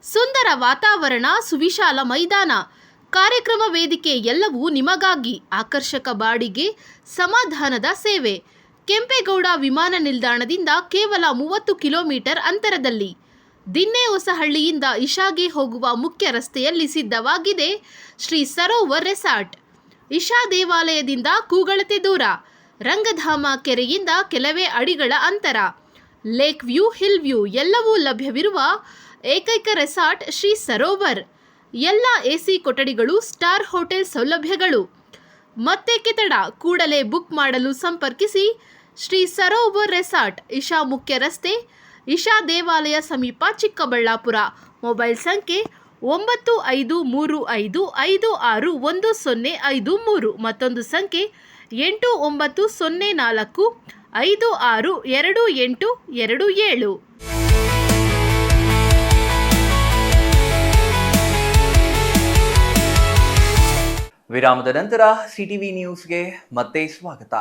ಸುಂದರ ವಾತಾವರಣ, ಸುವಿಶಾಲ ಮೈದಾನ, ಕಾರ್ಯಕ್ರಮ ವೇದಿಕೆ ಎಲ್ಲವೂ ನಿಮಗಾಗಿ. ಆಕರ್ಷಕ ಬಾಡಿಗೆ, ಸಮಾಧಾನದ ಸೇವೆ. ಕೆಂಪೇಗೌಡ ವಿಮಾನ ನಿಲ್ದಾಣದಿಂದ ಕೇವಲ 30 ಕಿಲೋಮೀಟರ್ ಅಂತರದಲ್ಲಿ. ದಿನ್ನೆ ಹೊಸಹಳ್ಳಿಯಿಂದ ಇಶಾಗೆ ಹೋಗುವ ಮುಖ್ಯ ರಸ್ತೆಯಲ್ಲಿ ಸಿದ್ಧವಾಗಿದೆ ಶ್ರೀ ಸರೋವರ್ ರೆಸಾರ್ಟ್. ಇಶಾ ದೇವಾಲಯದಿಂದ ಕೂಗಳತೆ ದೂರ, ರಂಗಧಾಮ ಕೆರೆಯಿಂದ ಕೆಲವೇ ಅಡಿಗಳ ಅಂತರ, ಲೇಕ್ ವ್ಯೂ, ಹಿಲ್ ವ್ಯೂ ಎಲ್ಲವೂ ಲಭ್ಯವಿರುವ ಏಕೈಕ ರೆಸಾರ್ಟ್ ಶ್ರೀ ಸರೋವರ್. ಎಲ್ಲ AC ಕೊಠಡಿಗಳು, ಸ್ಟಾರ್ ಹೋಟೆಲ್ ಸೌಲಭ್ಯಗಳು. ಮತ್ತೇಕೆ ತಡ, ಕೂಡಲೇ ಬುಕ್ ಮಾಡಲು ಸಂಪರ್ಕಿಸಿ. ಶ್ರೀ ಸರೋವರ್ ರೆಸಾರ್ಟ್, ಇಶಾ ಮುಖ್ಯ ರಸ್ತೆ, ಇಶಾ ದೇವಾಲಯ ಸಮೀಪ, ಚಿಕ್ಕಬಳ್ಳಾಪುರ. ಮೊಬೈಲ್ ಸಂಖ್ಯೆ 9535561053, ಮತ್ತೊಂದು ಸಂಖ್ಯೆ 8904562827. ವಿರಾಮದ ನಂತರ CTV ನ್ಯೂಸ್ಗೆ ಮತ್ತೆ ಸ್ವಾಗತ.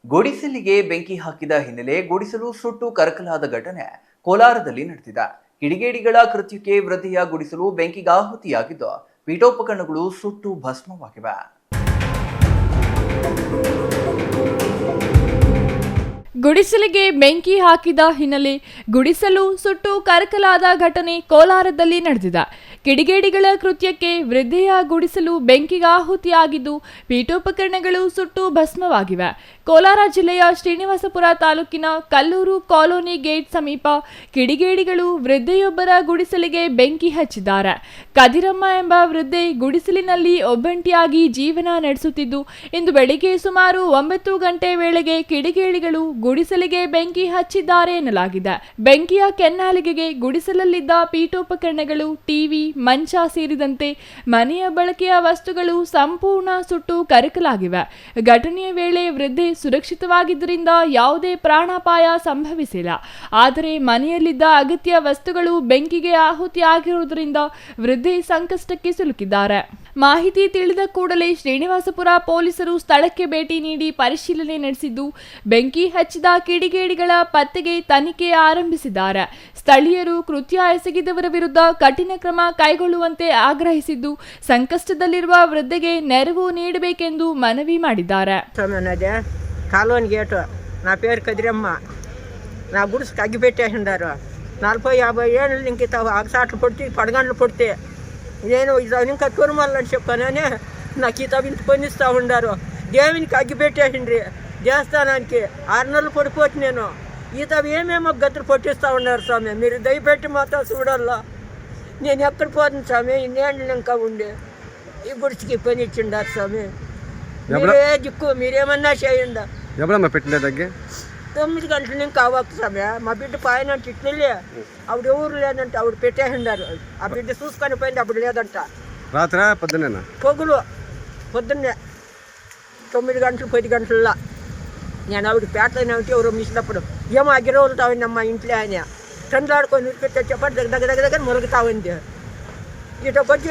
ಗುಡಿಸಲಿಗೆ ಬೆಂಕಿ ಹಾಕಿದ ಹಿನ್ನೆಲೆ ಗುಡಿಸಲು ಸುಟ್ಟು ಕರಕಲಾದ ಘಟನೆ ಕೋಲಾರದಲ್ಲಿ ನಡೆದಿದೆ. ಕಿಡಿಗೇಡಿಗಳ ಕೃತ್ಯಕ್ಕೆ ವೃದ್ಧೆಯ ಗುಡಿಸಲು ಬೆಂಕಿಗಾಹುತಿಯಾಗಿದ್ದು, ಪೀಠೋಪಕರಣಗಳು ಸುಟ್ಟು ಭಸ್ಮವಾಗಿವೆ. ಗುಡಿಸಲಿಗೆ ಬೆಂಕಿ ಹಾಕಿದ ಹಿನ್ನೆಲೆ ಗುಡಿಸಲು ಸುಟ್ಟು ಕರಕಲಾದ ಘಟನೆ ಕೋಲಾರದಲ್ಲಿ ನಡೆದಿದೆ. ಕಿಡಿಗೇಡಿಗಳ ಕೃತ್ಯಕ್ಕೆ ವೃದ್ಧೆಯ ಗುಡಿಸಲು ಬೆಂಕಿಗಾಹುತಿಯಾಗಿದ್ದು, ಪೀಠೋಪಕರಣಗಳು ಸುಟ್ಟು ಭಸ್ಮವಾಗಿವೆ. ಕೋಲಾರ ಜಿಲ್ಲೆಯ ಶ್ರೀನಿವಾಸಪುರ ತಾಲೂಕಿನ ಕಲ್ಲೂರು ಕಾಲೋನಿ ಗೇಟ್ ಸಮೀಪ ಕಿಡಿಗೇಡಿಗಳು ವೃದ್ಧೆಯೊಬ್ಬರ ಗುಡಿಸಲಿಗೆ ಬೆಂಕಿ ಹಚ್ಚಿದ್ದಾರೆ. ಕದಿರಮ್ಮ ಎಂಬ ವೃದ್ಧೆ ಗುಡಿಸಲಿನಲ್ಲಿ ಒಬ್ಬಂಟಿಯಾಗಿ ಜೀವನ ನಡೆಸುತ್ತಿದ್ದು, ಇಂದು ಬೆಳಿಗ್ಗೆ ಸುಮಾರು 9 ಗಂಟೆ ವೇಳೆಗೆ ಕಿಡಿಗೇಡಿಗಳು ಗುಡಿಸಲಿಗೆ ಬೆಂಕಿ ಹಚ್ಚಿದ್ದಾರೆ ಎನ್ನಲಾಗಿದೆ. ಬೆಂಕಿಯ ಕೆನ್ನಾಲಿಗೆಗೆ ಗುಡಿಸಲಲ್ಲಿದ್ದ ಪೀಠೋಪಕರಣಗಳು, ಟಿವಿ, ಮಂಚ ಸೇರಿದಂತೆ ಮನೆಯ ಬಳಕೆಯ ವಸ್ತುಗಳು ಸಂಪೂರ್ಣ ಸುಟ್ಟು ಕರಕಲಾಗಿವೆ. ಘಟನೆಯ ವೇಳೆ ವೃದ್ಧೆ ಸುರಕ್ಷಿತವಾಗಿದ್ದರಿಂದ ಯಾವುದೇ ಪ್ರಾಣಾಪಾಯ ಸಂಭವಿಸಿಲ್ಲ. ಆದರೆ ಮನೆಯಲ್ಲಿದ್ದ ಅಗತ್ಯ ವಸ್ತುಗಳು ಬೆಂಕಿಗೆ ಆಹುತಿಯಾಗಿರುವುದರಿಂದ ವೃದ್ಧೆ ಸಂಕಷ್ಟಕ್ಕೆ ಸಿಲುಕಿದ್ದಾರೆ. ಮಾಹಿತಿ ತಿಳಿದ ಕೂಡಲೇ ಶ್ರೀನಿವಾಸಪುರ ಪೊಲೀಸರು ಸ್ಥಳಕ್ಕೆ ಭೇಟಿ ನೀಡಿ ಪರಿಶೀಲನೆ ನಡೆಸಿದ್ದು, ಬೆಂಕಿ ಹಚ್ಚಿದ ಕಿಡಿಗೇಡಿಗಳ ಪತ್ತೆಗೆ ತನಿಖೆ ಆರಂಭಿಸಿದ್ದಾರೆ. ಸ್ಥಳೀಯರು ಕೃತ್ಯ ಎಸಗಿದವರ ವಿರುದ್ಧ ಕಠಿಣ ಕ್ರಮ ಕೈಗೊಳ್ಳುವಂತೆ ಆಗ್ರಹಿಸಿದ್ದು, ಸಂಕಷ್ಟದಲ್ಲಿರುವ ವೃದ್ಧೆಗೆ ನೆರವು ನೀಡಬೇಕೆಂದು ಮನವಿ ಮಾಡಿದ್ದಾರೆ. కాలువని గేటు నా పేరు కదిరమ్మ. నా గుడిసి కగ్గిపెట్టేసిండారు. 40-50 ఏళ్ళు ఇంక ఆగసాట్లు పొడితే పడగండ్లు పొడితే నేను ఇంకా కురుమల్లని చెప్పానని నాకు ఈ ఇంత పొందిస్తూ ఉండారు. దేవునికి అగ్గిపెట్టేసిండ్రి. దేవస్థానానికి 6 నెలలు పడిపోతే నేను ఈత ఏమేమో గతులు పొట్టిస్తూ ఉన్నారు స్వామి. మీరు దయపెట్టి మాతో చూడాలా. నేను ఎక్కడ పోతుంది స్వామి, ఇన్నేళ్ళు ఇంకా ఉండి ఈ గుడిసికి పని ఇచ్చిండారు స్వామి. మీరే దిక్కు, మీరేమన్నా చేయండి. ఎప్పుడమ్మా పెట్టిన దగ్గర 9 గంటల నుంచి అవ్వకు సమయ. మా బిడ్డ పైన ఇట్లే ఆవిడ ఎవరు లేదంట, ఆవిడ పెట్టేసిండారు. ఆ బిడ్డ చూసుకొని పోయింది, అప్పుడు లేదంట. రాత్రి పొద్దున్న పొద్దున్నే 9 గంటలు 10 గంటల్లో నేను ఆవిడ పేటలోనే ఉంటే ఎవరో మిసినప్పుడు ఏమో అగ్గిరోలుతా ఉందమ్మా ఇంట్లో ఆయన చంద్రాడుకొని ఉరిపెట్టే చెప్పండి దగ్గర మురుగుతా ఉంది. ఇటొచ్చి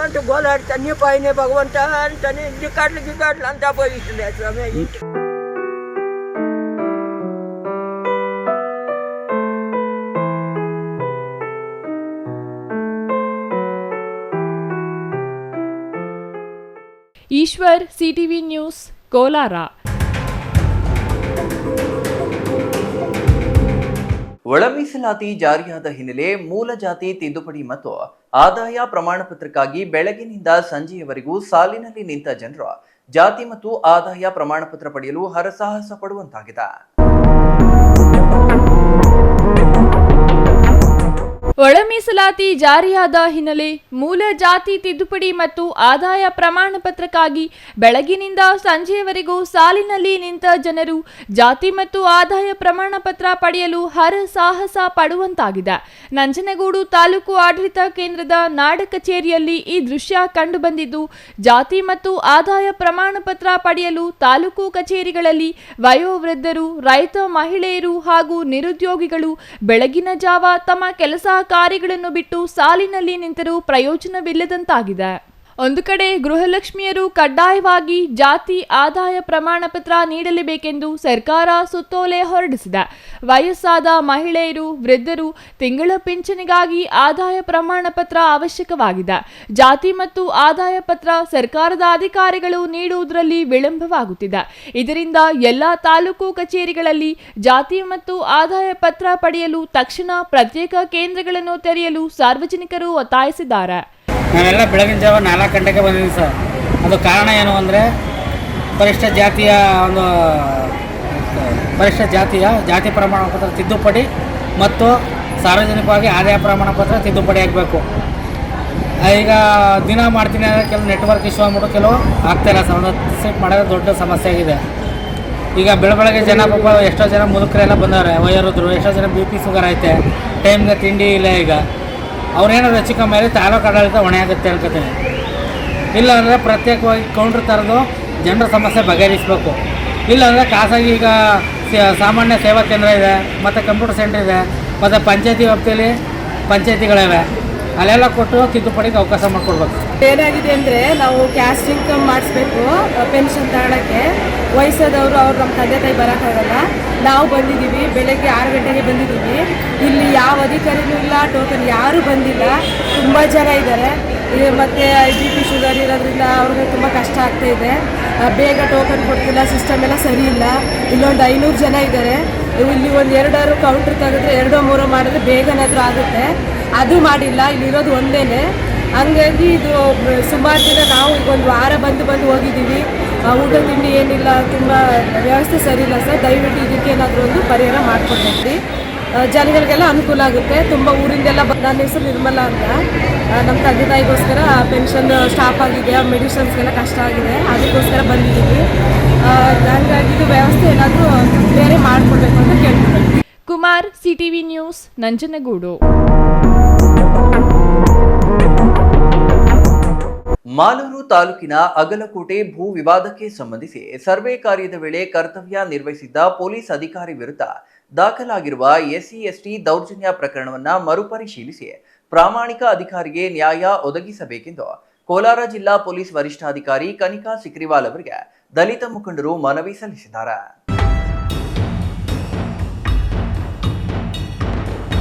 అంటే గోలాడి తన్ని పోయినా భగవంత అంటే గికాట్లు అంతా పోయిస్తుంది స్వామి. Eshwar, CTV news, Kolar. ಒಳ ಮೀಸಲಾತಿ ಜಾರಿಯಾದ ಹಿನ್ನೆಲೆ ಮೂಲ ಜಾತಿ ತಿದ್ದುಪಡಿ ಮತ್ತು ಆದಾಯ ಪ್ರಮಾಣ ಪತ್ರಕ್ಕಾಗಿ ಬೆಳಗಿನಿಂದ ಸಂಜೆಯವರೆಗೂ ಸಾಲಿನಲ್ಲಿ ನಿಂತ ಜನರು ಜಾತಿ ಮತ್ತು ಆದಾಯ ಪ್ರಮಾಣ ಪತ್ರ ಪಡೆಯಲು ಹರಸಾಹಸ ಪಡುವಂತಾಗಿದೆ. ಒಳ ಮೀಸಲಾತಿ ಜಾರಿಯಾದ ಹಿನ್ನೆಲೆ ಮೂಲ ಜಾತಿ ತಿದ್ದುಪಡಿ ಮತ್ತು ಆದಾಯ ಪ್ರಮಾಣ ಪತ್ರಕ್ಕಾಗಿ ಬೆಳಗಿನಿಂದ ಸಂಜೆಯವರೆಗೂ ಸಾಲಿನಲ್ಲಿ ನಿಂತ ಜನರು ಜಾತಿ ಮತ್ತು ಆದಾಯ ಪ್ರಮಾಣ ಪತ್ರ ಪಡೆಯಲು ಹರಸಾಹಸ ಪಡುವಂತಾಗಿದೆ. ನಂಜನಗೂಡು ತಾಲೂಕು ಆಡಳಿತ ಕೇಂದ್ರದ ನಾಡ ಕಚೇರಿಯಲ್ಲಿ ಈ ದೃಶ್ಯ ಕಂಡುಬಂದಿದ್ದು, ಜಾತಿ ಮತ್ತು ಆದಾಯ ಪ್ರಮಾಣ ಪತ್ರ ಪಡೆಯಲು ತಾಲೂಕು ಕಚೇರಿಗಳಲ್ಲಿ ವಯೋವೃದ್ಧರು, ರೈತ ಮಹಿಳೆಯರು ಹಾಗೂ ನಿರುದ್ಯೋಗಿಗಳು ಬೆಳಗಿನ ಜಾವ ತಮ್ಮ ಕೆಲಸ ಕಾರ್ಯಗಳನ್ನು ಬಿಟ್ಟು ಸಾಲಿನಲ್ಲಿ ನಿಂತರೂ ಪ್ರಯೋಜನವಿಲ್ಲದಂತಾಗಿದೆ. ಒಂದು ಕಡೆ ಗೃಹಲಕ್ಷ್ಮಿಯರು ಕಡ್ಡಾಯವಾಗಿ ಜಾತಿ ಆದಾಯ ಪ್ರಮಾಣ ಪತ್ರ ನೀಡಲೇಬೇಕೆಂದು ಸರ್ಕಾರ ಸುತ್ತೋಲೆ ಹೊರಡಿಸಿದೆ. ವಯಸ್ಸಾದ ಮಹಿಳೆಯರು, ವೃದ್ಧರು ತಿಂಗಳ ಪಿಂಚಣಿಗಾಗಿ ಆದಾಯ ಪ್ರಮಾಣ ಪತ್ರ ಅವಶ್ಯಕವಾಗಿದೆ. ಜಾತಿ ಮತ್ತು ಆದಾಯ ಪತ್ರ ಸರ್ಕಾರದ ಅಧಿಕಾರಿಗಳು ನೀಡುವುದರಲ್ಲಿ ವಿಳಂಬವಾಗುತ್ತಿದೆ. ಇದರಿಂದ ಎಲ್ಲ ತಾಲೂಕು ಕಚೇರಿಗಳಲ್ಲಿ ಜಾತಿ ಮತ್ತು ಆದಾಯ ಪತ್ರ ಪಡೆಯಲು ತಕ್ಷಣ ಪ್ರತ್ಯೇಕ ಕೇಂದ್ರಗಳನ್ನು ತೆರೆಯಲು ಸಾರ್ವಜನಿಕರು ಒತ್ತಾಯಿಸಿದ್ದಾರೆ. ನಾವೆಲ್ಲ ಬೆಳಗಿನ ಜಾವ 4 ಗಂಟೆಗೆ ಬಂದಿದ್ದೀವಿ ಸರ್. ಅದು ಕಾರಣ ಏನು ಅಂದರೆ ಪರಿಷ್ಠ ಜಾತಿಯ ಜಾತಿ ಪ್ರಮಾಣ ಪತ್ರ ತಿದ್ದುಪಡಿ ಮತ್ತು ಸಾರ್ವಜನಿಕವಾಗಿ ಆದಾಯ ಪ್ರಮಾಣ ಪತ್ರ ತಿದ್ದುಪಡಿ ಆಗಬೇಕು. ಈಗ ದಿನ ಮಾಡ್ತೀನಿ ಅಂದರೆ ಕೆಲವು ನೆಟ್ವರ್ಕ್ ಇಶ್ಯೂ ಆಗ್ಬಿಟ್ಟು ಕೆಲವು ಆಗ್ತಾಯಿಲ್ಲ ಸರ್. ಒಂದು ಸೀಟ್ ಮಾಡೋದು ದೊಡ್ಡ ಸಮಸ್ಯೆ ಆಗಿದೆ. ಈಗ ಬೆಳಗ್ಗೆ ಜನ ಪಾಪ ಎಷ್ಟೋ ಜನ ಮುದುಕರೆಲ್ಲ ಬಂದವ್ರೆ, ವಯೋವೃದ್ಧರು, ಎಷ್ಟೋ ಜನ BP ಶುಗರ್ ಐತೆ, ಟೈಮ್ಗೆ ತಿಂಡಿ ಇಲ್ಲ. ಈಗ ಅವ್ರೇನಾದ್ರು ಹೆಚ್ಚು ಕಮ್ಮಿ ಮೇಲೆ ತಾಲೂಕು ಆಡಳಿತ ಹೊಣೆ ಆಗುತ್ತೆ ಅನ್ಕೋತೀನಿ. ಇಲ್ಲಾಂದರೆ ಪ್ರತ್ಯೇಕವಾಗಿ ಕೌಂಟ್ರ್ ಥರದ್ದು ಜನರ ಸಮಸ್ಯೆ ಬಗೆಹರಿಸಬೇಕು. ಇಲ್ಲಾಂದರೆ ಖಾಸಗಿ ಈಗ ಸಾಮಾನ್ಯ ಸೇವಾ ಕೇಂದ್ರ ಇದೆ, ಮತ್ತು ಕಂಪ್ಯೂಟರ್ ಸೆಂಟರ್ ಇದೆ, ಮತ್ತು ಪಂಚಾಯತಿ ವ್ಯಾಪ್ತಿಯಲ್ಲಿ ಪಂಚಾಯತಿಗಳಿವೆ, ಅಲ್ಲೆಲ್ಲ ಕೊಟ್ಟು ತಿದ್ದುಪಡಿಗೆ ಅವಕಾಶ ಮಾಡಿಕೊಡ್ಬೇಕು. ಏನಾಗಿದೆ ಅಂದರೆ ನಾವು ಕ್ಯಾಸ್ಟ್ ಇನ್ಕಮ್ ಮಾಡಿಸ್ಬೇಕು ಪೆನ್ಷನ್ ತಗೊಳ್ಳೋಕ್ಕೆ. ವಯಸ್ಸಾದವರು ಅವ್ರು ನಮ್ಮ ತಂದೆ ತಾಯಿ ಬರೋಕ್ಕಾಗಲ್ಲ. ನಾವು ಬಂದಿದ್ದೀವಿ, ಬೆಳಗ್ಗೆ 6 ಗಂಟೆಗೆ ಬಂದಿದ್ದೀವಿ. ಇಲ್ಲಿ ಯಾವ ಅಧಿಕಾರಿನೂ ಇಲ್ಲ, ಟೋಕನ್ ಯಾರೂ ಬಂದಿಲ್ಲ. ತುಂಬ ಜನ ಇದ್ದಾರೆ. ಮತ್ತು BP ಶುಗರ್ ಇರೋದ್ರಿಂದ ಅವ್ರಿಗೆ ತುಂಬ ಕಷ್ಟ ಆಗ್ತಾಯಿದೆ. ಬೇಗ ಟೋಕನ್ ಕೊಡ್ತಿಲ್ಲ, ಸಿಸ್ಟಮ್ ಎಲ್ಲ ಸರಿ ಇಲ್ಲ. ಇಲ್ಲೊಂದು 500 ಜನ ಇದ್ದಾರೆ. ಇಲ್ಲಿ ಒಂದು 2 ಕೌಂಟ್ರ್ ತೆಗೆದ್ರೆ 2-3 ಮಾಡಿದ್ರೆ ಬೇಗನಾದರೂ ಆಗುತ್ತೆ. ಅದು ಮಾಡಿಲ್ಲ. ಇಲ್ಲಿರೋದು ಒಂದೇ. ಹಂಗಾಗಿ ಇದು ಸುಮಾರು ದಿನ ನಾವು ಈಗ 1 ವಾರ ಬಂದು ಹೋಗಿದ್ದೀವಿ. ಊಟ ತಿಂಡಿ ಏನಿಲ್ಲ, ತುಂಬ ವ್ಯವಸ್ಥೆ ಸರಿ ಇಲ್ಲ ಸರ್. ದಯವಿಟ್ಟು ಇದಕ್ಕೇನಾದರೂ ಒಂದು ಪರಿಹಾರ ಮಾಡಿಕೊಡ್ಬೇಕು. ಜನಗಳಿಗೆಲ್ಲ ಅನುಕೂಲ ಆಗುತ್ತೆ. ತುಂಬ ಊರಿಂದೆಲ್ಲ ನನ್ನ ಹೆಸರು ನಿರ್ಮಲಾ ಅಂತ. ನಮ್ಮ ತಂದೆ ತಾಯಿಗೋಸ್ಕರ ಪೆನ್ಷನ್ ಸ್ಟಾಪ್ ಆಗಿದೆ, ಮೆಡಿಸಿನ್ಸ್ಗೆಲ್ಲ ಕಷ್ಟ ಆಗಿದೆ, ಅದಕ್ಕೋಸ್ಕರ ಬಂದಿದ್ದೀವಿ. ಹಂಗಾಗಿ ಇದು ವ್ಯವಸ್ಥೆ ಏನಾದರೂ ಬೇರೆ ಮಾಡಿಕೊಡ್ಬೇಕು ಅಂತ ಕೇಳ್ತೀನಿ. Kumar, CTV news, Nanjangud. ಮಾಲೂರು ತಾಲೂಕಿನ ಅಗಲಕೋಟೆ ಭೂ ವಿವಾದಕ್ಕೆ ಸಂಬಂಧಿಸಿ ಸರ್ವೆ ಕಾರ್ಯದ ವೇಳೆ ಕರ್ತವ್ಯ ನಿರ್ವಹಿಸಿದ್ದ ಪೊಲೀಸ್ ಅಧಿಕಾರಿ ವಿರುದ್ಧ ದಾಖಲಾಗಿರುವ SC/ST ದೌರ್ಜನ್ಯ ಪ್ರಕರಣವನ್ನು ಮರುಪರಿಶೀಲಿಸಿ ಪ್ರಾಮಾಣಿಕ ಅಧಿಕಾರಿಗೆ ನ್ಯಾಯ ಒದಗಿಸಬೇಕೆಂದು ಕೋಲಾರ ಜಿಲ್ಲಾ ಪೊಲೀಸ್ ವರಿಷ್ಠಾಧಿಕಾರಿ ಕನಿಕಾ ಸಿಕ್ರಿವಾಲ್ ಅವರಿಗೆ ದಲಿತ ಮುಖಂಡರು ಮನವಿ ಸಲ್ಲಿಸಿದ್ದಾರೆ.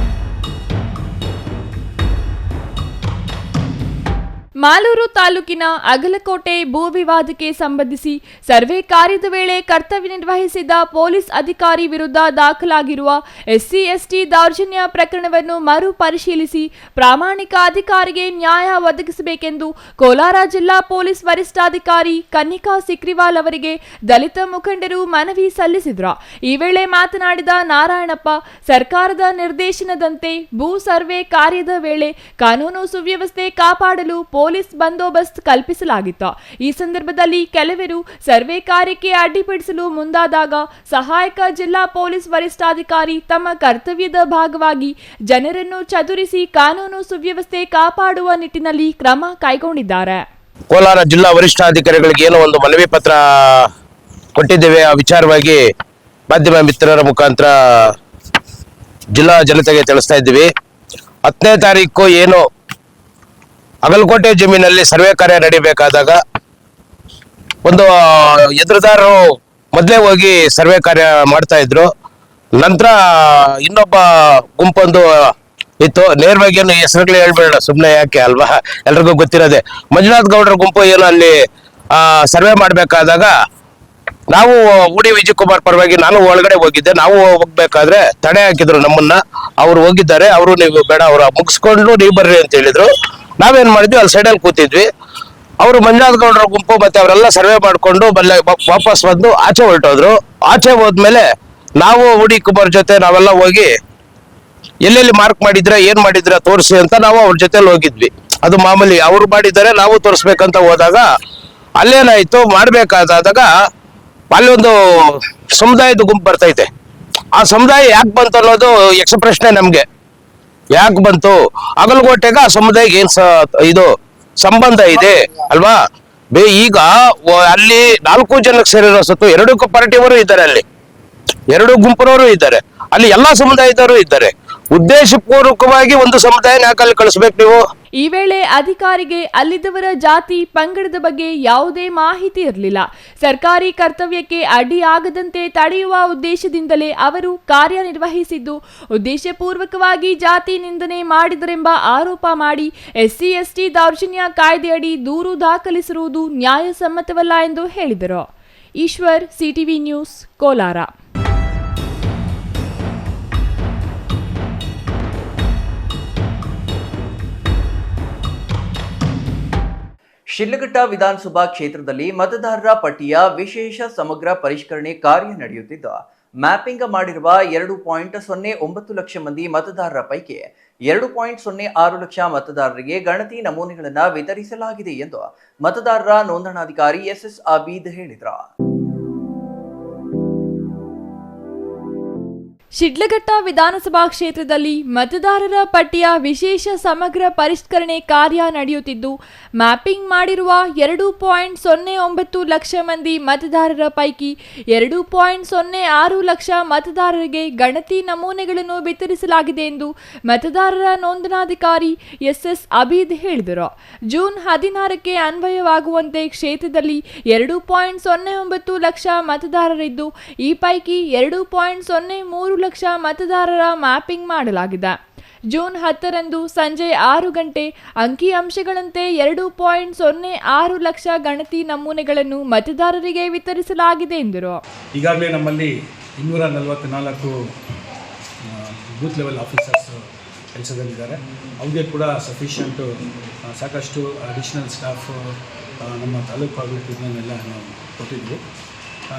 ಮಾಲೂರು ತಾಲೂಕಿನ ಅಗಲಕೋಟೆ ಭೂ ವಿವಾದಕ್ಕೆ ಸಂಬಂಧಿಸಿ ಸರ್ವೆ ಕಾರ್ಯದ ವೇಳೆ ಕರ್ತವ್ಯ ನಿರ್ವಹಿಸಿದ್ದ ಪೊಲೀಸ್ ಅಧಿಕಾರಿ ವಿರುದ್ಧ ದಾಖಲಾಗಿರುವ SC/ST ದೌರ್ಜನ್ಯ ಪ್ರಕರಣವನ್ನು ಮರುಪರಿಶೀಲಿಸಿ ಪ್ರಾಮಾಣಿಕ ಅಧಿಕಾರಿಗೆ ನ್ಯಾಯ ಒದಗಿಸಬೇಕೆಂದು ಕೋಲಾರ ಜಿಲ್ಲಾ ಪೊಲೀಸ್ ವರಿಷ್ಠಾಧಿಕಾರಿ ಕನಿಕಾ ಸಿಕ್ರಿವಾಲ್ ಅವರಿಗೆ ದಲಿತ ಮುಖಂಡರು ಮನವಿ ಸಲ್ಲಿಸಿದರು. ಈ ವೇಳೆ ಮಾತನಾಡಿದ ನಾರಾಯಣಪ್ಪ, ಸರ್ಕಾರದ ನಿರ್ದೇಶನದಂತೆ ಭೂ ಸರ್ವೆ ಕಾರ್ಯದ ವೇಳೆ ಕಾನೂನು ಸುವ್ಯವಸ್ಥೆ ಕಾಪಾಡಲು ಪೊಲೀಸ್ ಬಂದೋಬಸ್ತ್ ಕಲ್ಪಿಸಲಾಗಿತ್ತು. ಈ ಸಂದರ್ಭದಲ್ಲಿ ಕೆಲವರು ಸರ್ವೆ ಕಾರ್ಯಕ್ಕೆ ಅಡ್ಡಿಪಡಿಸಲು ಮುಂದಾದಾಗ ಸಹಾಯಕ ಜಿಲ್ಲಾ ಪೊಲೀಸ್ ವರಿಷ್ಠಾಧಿಕಾರಿ ತಮ್ಮ ಕರ್ತವ್ಯದ ಭಾಗವಾಗಿ ಜನರನ್ನು ಚದುರಿಸಿ ಕಾನೂನು ಸುವ್ಯವಸ್ಥೆ ಕಾಪಾಡುವ ನಿಟ್ಟಿನಲ್ಲಿ ಕ್ರಮ ಕೈಗೊಂಡಿದ್ದಾರೆ. ಕೋಲಾರ ಜಿಲ್ಲಾ ವರಿಷ್ಠಾಧಿಕಾರಿಗಳಿಗೆ ಏನೋ ಒಂದು ಮನವಿ ಪತ್ರ ಕೊಟ್ಟಿದ್ದೇವೆ. ಆ ವಿಚಾರವಾಗಿ ಮಾಧ್ಯಮ ಮಿತ್ರರ ಮುಖಾಂತರ ಜಿಲ್ಲಾ ಜನತೆಗೆ ತಿಳಿಸ್ತಾ ಇದ್ದೀವಿ. 10ನೇ ತಾರೀಕು ಏನು ಅಗಲಕೋಟೆ ಜಮೀನಲ್ಲಿ ಸರ್ವೆ ಕಾರ್ಯ ನಡೀಬೇಕಾದಾಗ ಒಂದು ಎದುರುದಾರರು ಮೊದಲೇ ಹೋಗಿ ಸರ್ವೆ ಕಾರ್ಯ ಮಾಡ್ತಾ ಇದ್ರು. ನಂತರ ಇನ್ನೊಬ್ಬ ಗುಂಪೊಂದು ಇತ್ತು. ನೇರವಾಗಿ ಏನು ಹೆಸರುಗಳು ಹೇಳ್ಬೇಡ, ಸುಮ್ಮನೆ ಯಾಕೆ ಅಲ್ವಾ, ಎಲ್ರಿಗೂ ಗೊತ್ತಿರೋದೆ. ಮಂಜುನಾಥ್ ಗೌಡರ ಗುಂಪು ಏನು ಅಲ್ಲಿ ಸರ್ವೆ ಮಾಡಬೇಕಾದಾಗ ನಾವು ಉಡಿ ವಿಜಯ್ ಕುಮಾರ್ ಪರವಾಗಿ ನಾನು ಒಳಗಡೆ ಹೋಗಿದ್ದೆ. ನಾವು ಹೋಗ್ಬೇಕಾದ್ರೆ ತಡೆ ಹಾಕಿದ್ರು ನಮ್ಮನ್ನ. ಅವ್ರು ಹೋಗಿದ್ದಾರೆ. ಅವರು ನೀವು ಬೇಡ, ಅವ್ರು ಮುಗಿಸ್ಕೊಂಡು ನೀವು ಬರ್ರಿ ಅಂತ ಹೇಳಿದ್ರು. ನಾವೇನ್ ಮಾಡಿದ್ವಿ, ಅಲ್ಲಿ ಸೈಡಲ್ಲಿ ಕೂತಿದ್ವಿ. ಅವರು ಮಂಜುನಾಥ್ ಗೌಡರ ಗುಂಪು ಮತ್ತೆ ಅವರೆಲ್ಲ ಸರ್ವೆ ಮಾಡ್ಕೊಂಡು ವಾಪಸ್ ಬಂದು ಆಚೆ ಹೊರಟೋದ್ರು. ಆಚೆ ಹೋದ್ಮೇಲೆ ನಾವು ಉಡಿ ಕುಮಾರ್ ಜೊತೆ ನಾವೆಲ್ಲ ಹೋಗಿ ಎಲ್ಲೆಲ್ಲಿ ಮಾರ್ಕ್ ಮಾಡಿದ್ರ ಏನ್ ಮಾಡಿದ್ರ ತೋರಿಸಿ ಅಂತ ನಾವು ಅವ್ರ ಜೊತೆಲಿ ಹೋಗಿದ್ವಿ. ಅದು ಮಾಮೂಲಿ, ಅವ್ರು ಮಾಡಿದ್ದಾರೆ ನಾವು ತೋರಿಸ್ಬೇಕಂತ ಹೋದಾಗ ಅಲ್ಲೇನಾಯ್ತು, ಮಾಡ್ಬೇಕಾದಾಗ ಅಲ್ಲೊಂದು ಸಮುದಾಯದ ಗುಂಪು ಬರ್ತೈತೆ. ಆ ಸಮುದಾಯ ಯಾಕೆ ಬಂತು ಅನ್ನೋದು ಯಕ್ಷ ಪ್ರಶ್ನೆ ನಮ್ಗೆ. ಯಾಕೆ ಬಂತು, ಅಗಲಗೋಟೆಗ ಆ ಸಮುದಾಯಕ್ಕೆ ಏನ್ ಇದು ಸಂಬಂಧ ಇದೆ ಅಲ್ವಾ? ಈಗ ಅಲ್ಲಿ 4 ಜನಕ್ಕೆ ಸೇರಿರೋ ಸತ್ತು 2 ಪಾರ್ಟಿಯವರು ಇದ್ದಾರೆ, ಅಲ್ಲಿ 2 ಗುಂಪಿನವರು ಇದ್ದಾರೆ, ಅಲ್ಲಿ ಎಲ್ಲಾ ಸಮುದಾಯದವರು ಇದ್ದಾರೆ. ಉದ್ದೇಶಪೂರ್ವಕವಾಗಿ ಒಂದು ಸಮುದಾಯ ಯಾಕೆ ಅಲ್ಲಿ ಕಳಿಸ್ಬೇಕು ನೀವು? ಈ ವೇಳೆ ಅಧಿಕಾರಿಗೆ ಅಲ್ಲಿದ್ದವರ ಜಾತಿ ಪಂಗಡದ ಬಗ್ಗೆ ಯಾವುದೇ ಮಾಹಿತಿ ಇರಲಿಲ್ಲ. ಸರ್ಕಾರಿ ಕರ್ತವ್ಯಕ್ಕೆ ಅಡ್ಡಿಯಾಗದಂತೆ ತಡೆಯುವ ಉದ್ದೇಶದಿಂದಲೇ ಅವರು ಕಾರ್ಯನಿರ್ವಹಿಸಿದ್ದು, ಉದ್ದೇಶಪೂರ್ವಕವಾಗಿ ಜಾತಿ ನಿಂದನೆ ಮಾಡಿದರೆಂಬ ಆರೋಪ ಮಾಡಿ SC/ST ದೌರ್ಜನ್ಯ ಕಾಯ್ದೆಯಡಿ ದೂರು ದಾಖಲಿಸಿರುವುದು ನ್ಯಾಯಸಮ್ಮತವಲ್ಲ ಎಂದು ಹೇಳಿದರು. Eshwar, CTV news, Kolar. ಶಿಡ್ಲಘಟ್ಟ ವಿಧಾನಸಭಾ ಕ್ಷೇತ್ರದಲ್ಲಿ ಮತದಾರರ ಪಟ್ಟಿಯ ವಿಶೇಷ ಸಮಗ್ರ ಪರಿಷ್ಕರಣೆ ಕಾರ್ಯ ನಡೆಯುತ್ತಿದ್ದು, ಮ್ಯಾಪಿಂಗ್ ಮಾಡಿರುವ 2.09 ಲಕ್ಷ ಮಂದಿ ಮತದಾರರ ಪೈಕಿ 2.06 ಲಕ್ಷ ಮತದಾರರಿಗೆ ಗಣತಿ ನಮೂನೆಗಳನ್ನು ವಿತರಿಸಲಾಗಿದೆ ಎಂದು ಮತದಾರರ ನೋಂದಣಾಧಿಕಾರಿ SS ಆಬೀದ್ ಹೇಳಿದರು. ಶಿಡ್ಲಘಟ್ಟ ವಿಧಾನಸಭಾ ಕ್ಷೇತ್ರದಲ್ಲಿ ಮತದಾರರ ಪಟ್ಟಿಯ ವಿಶೇಷ ಸಮಗ್ರ ಪರಿಷ್ಕರಣೆ ಕಾರ್ಯ ನಡೆಯುತ್ತಿದ್ದು, ಮ್ಯಾಪಿಂಗ್ ಮಾಡಿರುವ 2.09 ಲಕ್ಷ ಮಂದಿ ಮತದಾರರ ಪೈಕಿ 2.06 ಲಕ್ಷ ಮತದಾರರಿಗೆ ಗಣತಿ ನಮೂನೆಗಳನ್ನು ವಿತರಿಸಲಾಗಿದೆ ಎಂದು ಮತದಾರರ ನೋಂದಣಾಧಿಕಾರಿ SS ಆಬೀದ್ ಹೇಳಿದರು. ಜೂನ್ 16ಕ್ಕೆ ಅನ್ವಯವಾಗುವಂತೆ ಕ್ಷೇತ್ರದಲ್ಲಿ 2.09 ಲಕ್ಷ ಮತದಾರರಿದ್ದು, ಈ ಪೈಕಿ 2.03 ಲಕ್ಷ ಮತದಾರರ ಮ್ಯಾಪಿಂಗ್ ಮಾಡಲಾಗಿದೆ. ಜೂನ್ 10ರಂದು ಸಂಜೆ 6 ಗಂಟೆ ಅಂಕಿಅಂಶಗಳಂತೆ 2.06 ಲಕ್ಷ ಗಣತಿ ನಮೂನೆಗಳನ್ನು ಮತದಾರರಿಗೆ ವಿತರಿಸಲಾಗಿದೆ ಎಂದರು. ಈಗಾಗಲೇ ನಮ್ಮಲ್ಲಿ 244 ಬೂತ್ ಲೆವೆಲ್ ಆಫೀಸರ್ಸ್ ಕೆಲಸದಲ್ಲಿದ್ದಾರೆ. ಅವ್ರಿಗೆ ಕೂಡ ಸಫಿಷಿಯಂಟು ಸಾಕಷ್ಟು ಅಡಿಷನಲ್ ಸ್ಟಾಫ್ ನಮ್ಮ ತಾಲೂಕು ಆಡಳಿತದನ್ನೆಲ್ಲ ನಾವು ಕೊಟ್ಟಿದ್ವಿ.